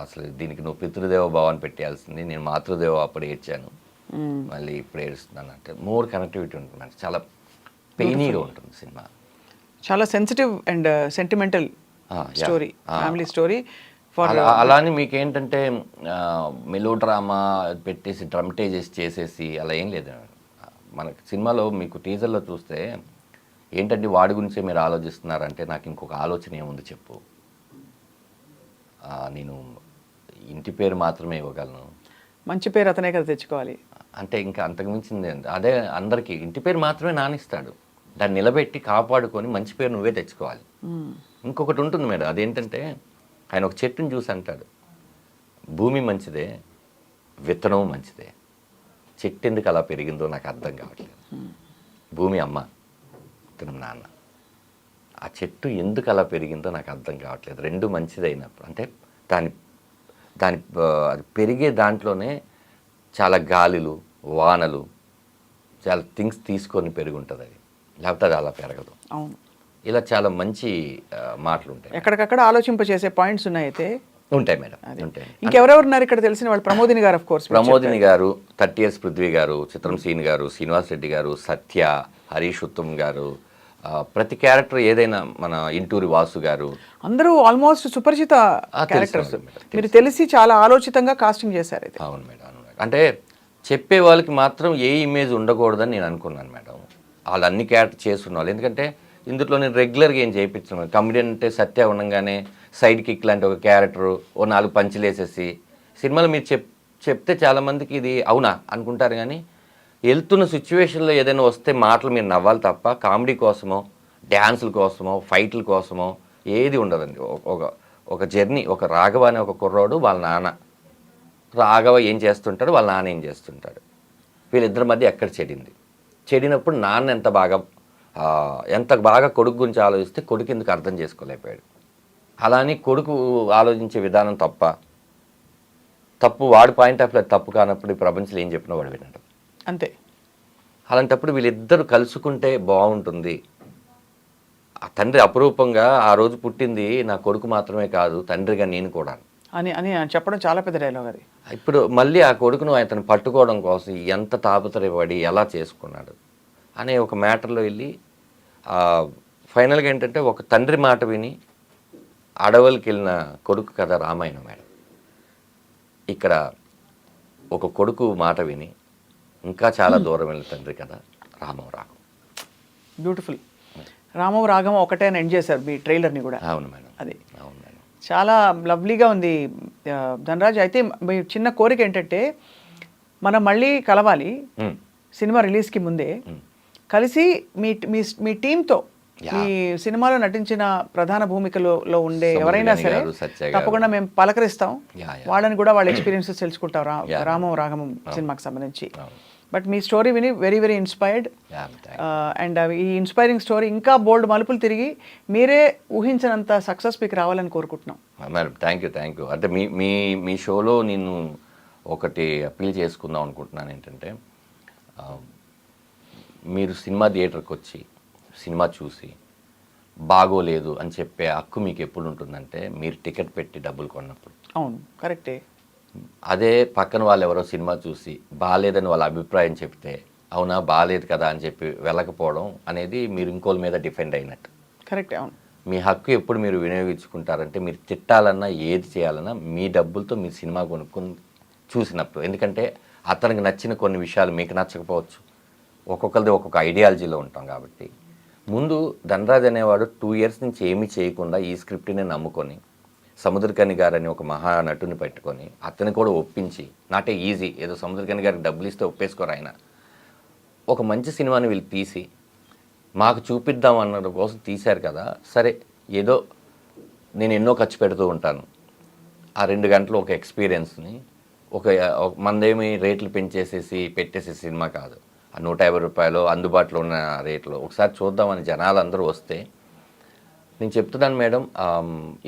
అసలు దీనికి నువ్వు పితృదేవ భావాన్ని పెట్టేయాల్సింది, నేను మాతృదేవ అప్పుడు ఏడ్చాను, మళ్ళీ ఇప్పుడు ఏడుస్తున్నాను అంటే మోర్ కనెక్టివిటీ ఉంటుంది. చాలా పెయినీగా ఉంటుంది సినిమా, చాలా sensitive and sentimental story, family story. అలానే మీకేంటంటే మెలో డ్రామా పెట్టేసి డ్రమటైజెస్ చేసేసి అలా ఏం లేదు మనకి సినిమాలో. మీకు టీజర్లో చూస్తే ఏంటంటే వాడి గురించే మీరు ఆలోచిస్తున్నారంటే, నాకు ఇంకొక ఆలోచన ఏముంది చెప్పు, నేను ఇంటి పేరు మాత్రమే ఇవ్వగలను, మంచి పేరు అతనే కదా తెచ్చుకోవాలి అంటే ఇంకా అంతకుమించింది అదే. అందరికీ ఇంటి పేరు మాత్రమే నానిస్తాడు, దాన్ని నిలబెట్టి కాపాడుకొని మంచి పేరు నువ్వే తెచ్చుకోవాలి. ఇంకొకటి ఉంటుంది మేడం, అదేంటంటే ఆయన ఒక చెట్టుని చూసి అంటాడు, భూమి మంచిదే, విత్తనం మంచిదే, చెట్టు ఎందుకు అలా పెరిగిందో నాకు అర్థం కావట్లేదు. భూమి అమ్మ, విత్తనం నాన్న, ఆ చెట్టు ఎందుకు అలా పెరిగిందో నాకు అర్థం కావట్లేదు. రెండు మంచిదైనప్పుడు అంటే దాని అది పెరిగే దాంట్లోనే చాలా గాలులు, వానలు, చాలా థింగ్స్ తీసుకొని పెరుగుంటుంది అది, లేకపోతే అది అలా పెరగదు. అవును, ఇలా చాలా మంచి మాటలు ఉంటాయి. ఎక్కడికక్కడ ఆలోచింపచేసే పాయింట్స్ ఉన్నాయి అయితే ఉంటాయి మేడం, ఉంటాయి. ఇంకెవరెవరు ఉన్నారు ఇక్కడ తెలిసిన వాళ్ళు? ప్రమోదిని గారు, ఆఫ్ కోర్స్ ప్రమోదిని గారు, 30 years పృథ్వీ గారు, చిత్రం సీన్ గారు, శ్రీనివాస్ రెడ్డి గారు, సత్య, హరీష్ ఉత్తమ్ గారు, ప్రతి క్యారెక్టర్ ఏదైనా, మన ఇంటూరి వాసు గారు, అందరూ ఆల్మోస్ట్ సుపరిచిత క్యారెక్టర్స్. మీరు తెలిసి చాలా ఆలోచితంగా కాస్టింగ్ చేశారు అయితే. అవును మేడం, అవును మేడం. అంటే చెప్పే వాళ్ళకి మాత్రం ఏ ఇమేజ్ ఉండకూడదని నేను అనుకున్నాను మేడం. వాళ్ళు అన్ని క్యారెక్టర్ చేస్తున్న వాళ్ళు, ఎందుకంటే ఇందులో నేను రెగ్యులర్గా ఏం చేయించాను. కమెడియన్ అంటే సత్య ఉండగానే సైడ్ కిక్ లాంటి ఒక క్యారెక్టరు, ఓ 4 పంచులు వేసేసి సినిమాలో మీరు చెప్తే చాలామందికి ఇది అవునా అనుకుంటారు, కానీ వెళ్తున్న సిచ్యువేషన్లో ఏదైనా వస్తే మాటలు మీరు నవ్వాలి తప్ప కామెడీ కోసమో డ్యాన్సుల కోసమో ఫైట్ల కోసమో ఏది ఉండదండి. ఒక జర్నీ, ఒక రాఘవ అనే ఒక కుర్రాడు వాళ్ళ నాన్న, రాఘవ ఏం చేస్తుంటాడు, వాళ్ళ నాన్న ఏం చేస్తుంటాడు, వీళ్ళిద్దరి మధ్య ఎక్కడ చెడినప్పుడు నాన్న ఎంత బాగా కొడుకు గురించి ఆలోచిస్తే కొడుకు ఎందుకు అర్థం చేసుకోలేకపోయాడు. అలానే కొడుకు ఆలోచించే విధానం తప్పు వాడి పాయింట్ ఆఫ్ వ్యూ తప్పు కానప్పుడు ఈ ప్రపంచంలో ఏం చెప్పినా వాడు వినడు. అంతే. అలాంటప్పుడు వీళ్ళిద్దరు కలుసుకుంటే బాగుంటుంది. ఆ తండ్రి అపురూపంగా ఆ రోజు పుట్టింది నా కొడుకు మాత్రమే కాదు, తండ్రిగా నేను కూడా అని అని చెప్పడం చాలా పెద్ద డైలాగ్ అది. ఇప్పుడు మళ్ళీ ఆ కొడుకును అతను పట్టుకోవడం కోసం ఎంత తాపత్రయపడి ఎలా చేసుకున్నాడు అనే ఒక మ్యాటర్లో వెళ్ళి ఫైనల్గా ఏంటంటే ఒక తండ్రి మాట విని అడవులకి వెళ్ళిన కొడుకు కథ రామాయణం మేడం. ఇక్కడ ఒక కొడుకు మాట విని ఇంకా చాలా దూరం వెళ్ళిన తండ్రి కథ రామం రాఘం. బ్యూటిఫుల్. రామం రాఘం ఒకటే ఎండ్ చేశారు మీ ట్రైలర్ని కూడా. అవును మేడం. అది అవును మేడం. చాలా లవ్లీగా ఉంది ధనరాజ్. అయితే మీ చిన్న కోరిక ఏంటంటే మనం మళ్ళీ కలవాలి సినిమా రిలీజ్కి ముందే, కలిసి మీ టీంతో మీ సినిమాలో నటించిన ప్రధాన భూమికలో ఉండే ఎవరైనా సరే తప్పకుండా మేము పలకరిస్తాం, వాళ్ళని కూడా వాళ్ళ ఎక్స్పీరియన్సెస్ తెలుసుకుంటాం రామం రాఘమం సినిమాకి సంబంధించి. బట్ మీ స్టోరీ విని వెరీ వెరీ ఇన్స్పైర్డ్. అండ్ ఈ ఇన్స్పైరింగ్ స్టోరీ ఇంకా బోల్డ్ మలుపులు తిరిగి మీరే ఊహించినంత సక్సెస్ మీకు రావాలని కోరుకుంటున్నాం. Madam thank you. అంటే మీ షోలో నేను ఒకటి అప్పీల్ చేసుకుందాం అనుకుంటున్నాను ఏంటంటే, మీరు సినిమా థియేటర్కి వచ్చి సినిమా చూసి బాగోలేదు అని చెప్పే హక్కు మీకు ఎప్పుడు ఉంటుందంటే మీరు టికెట్ పెట్టి డబ్బులు కొన్నప్పుడు. అవును, కరెక్టే. అదే పక్కన వాళ్ళు ఎవరో సినిమా చూసి బాగాలేదని వాళ్ళ అభిప్రాయం చెప్తే అవునా బాగాలేదు కదా అని చెప్పి వెళ్ళకపోవడం అనేది మీరు ఇంకోళ్ళ మీద డిఫెండ్ అయినట్టు. కరెక్టే. అవును. మీ హక్కు ఎప్పుడు మీరు వినియోగించుకుంటారంటే మీరు తిట్టాలన్నా ఏది చేయాలన్నా మీ డబ్బులతో మీరు సినిమా కొనుక్కొని చూసినప్పుడు. ఎందుకంటే అతనికి నచ్చిన కొన్ని విషయాలు మీకు నచ్చకపోవచ్చు, ఒక్కొక్కరిది ఒక్కొక్క ఐడియాలజీలో ఉంటాం కాబట్టి. ముందు ధనరాజ్ అనేవాడు 2 years నుంచి ఏమీ చేయకుండా ఈ స్క్రిప్ట్ని నమ్ముకొని సముద్రకని గారని ఒక మహానటుని పెట్టుకొని అతని కూడా ఒప్పించి, నాటే ఈజీ ఏదో సముద్రకని గారికి డబ్బులు ఇస్తే ఒప్పేసుకోరు ఆయన, ఒక మంచి సినిమాని వీళ్ళు తీసి మాకు చూపిద్దాం అన్న కోసం తీశారు కదా. సరే ఏదో నేను ఎన్నో ఖర్చు పెడుతూ ఉంటాను, ఆ 2 గంటలు ఒక ఎక్స్పీరియన్స్ని మందేమి రేట్లు పెంచేసేసి పెట్టేసే సినిమా కాదు. ఆ 150 రూపాయలు అందుబాటులో ఉన్న రేట్లో ఒకసారి చూద్దామని జనాలు అందరూ వస్తే, నేను చెప్తున్నాను మేడం,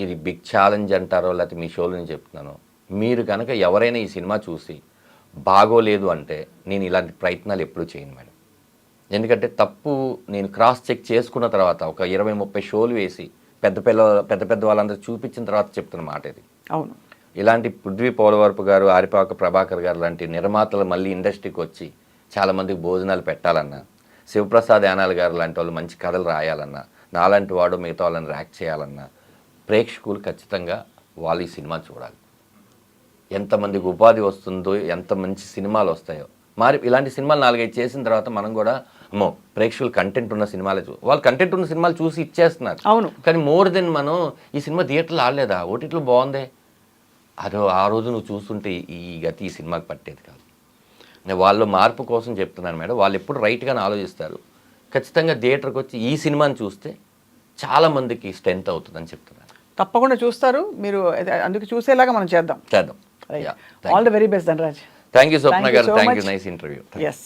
ఇది బిగ్ ఛాలెంజ్ అంటారో లేకపోతే మీ షోలో నేను చెప్తున్నాను, మీరు కనుక ఎవరైనా ఈ సినిమా చూసి బాగోలేదు అంటే నేను ఇలాంటి ప్రయత్నాలు ఎప్పుడూ చేయను మేడం. ఎందుకంటే తప్పు నేను క్రాస్ చెక్ చేసుకున్న తర్వాత ఒక 20-30 షోలు వేసి పెద్ద వాళ్ళందరూ చూపించిన తర్వాత చెప్తున్న మాట ఇది. అవును. ఇలాంటి పృథ్వీ పోలవరపు గారు, ఆరిపాక ప్రభాకర్ గారు లాంటి నిర్మాతలు మళ్ళీ ఇండస్ట్రీకి వచ్చి చాలామందికి భోజనాలు పెట్టాలన్నా, శివప్రసాద్ యానాల్ గారు లాంటి వాళ్ళు మంచి కథలు రాయాలన్నా, నాలాంటి వాడు మిగతా వాళ్ళని ర్యాక్ చేయాలన్నా ప్రేక్షకులు ఖచ్చితంగా వాళ్ళు ఈ సినిమా చూడాలి. ఎంతమందికి ఉపాధి వస్తుందో, ఎంత మంచి సినిమాలు వస్తాయో. మరి ఇలాంటి సినిమాలు 4-5 చేసిన తర్వాత మనం కూడా ప్రేక్షకులు కంటెంట్ ఉన్న సినిమాలే వాళ్ళు కంటెంట్ ఉన్న సినిమాలు చూసి ఇచ్చేస్తున్నారు. అవును. కానీ మోర్ దెన్ మనం ఈ సినిమా థియేటర్లో ఆడలేదా, ఓటీటీలో బాగుందే, ఆ రోజు నువ్వు చూస్తుంటే ఈ గతి ఈ సినిమాకి పట్టేది కాదు. నేను వాళ్ళ మార్పు కోసం చెప్తున్నాను మేడం. వాళ్ళు ఎప్పుడు రైట్గానే ఆలోచిస్తారు. ఖచ్చితంగా థియేటర్కి వచ్చి ఈ సినిమాని చూస్తే చాలామందికి స్ట్రెంత్ అవుతుందని చెప్తున్నాను. తప్పకుండా చూస్తారు మీరు, అందుకు చూసేలాగా మనం చేద్దాం. చేద్దాం. All the very best Dhanraj. Thank you Swapna garu. Thank you. Nice interview. Yes.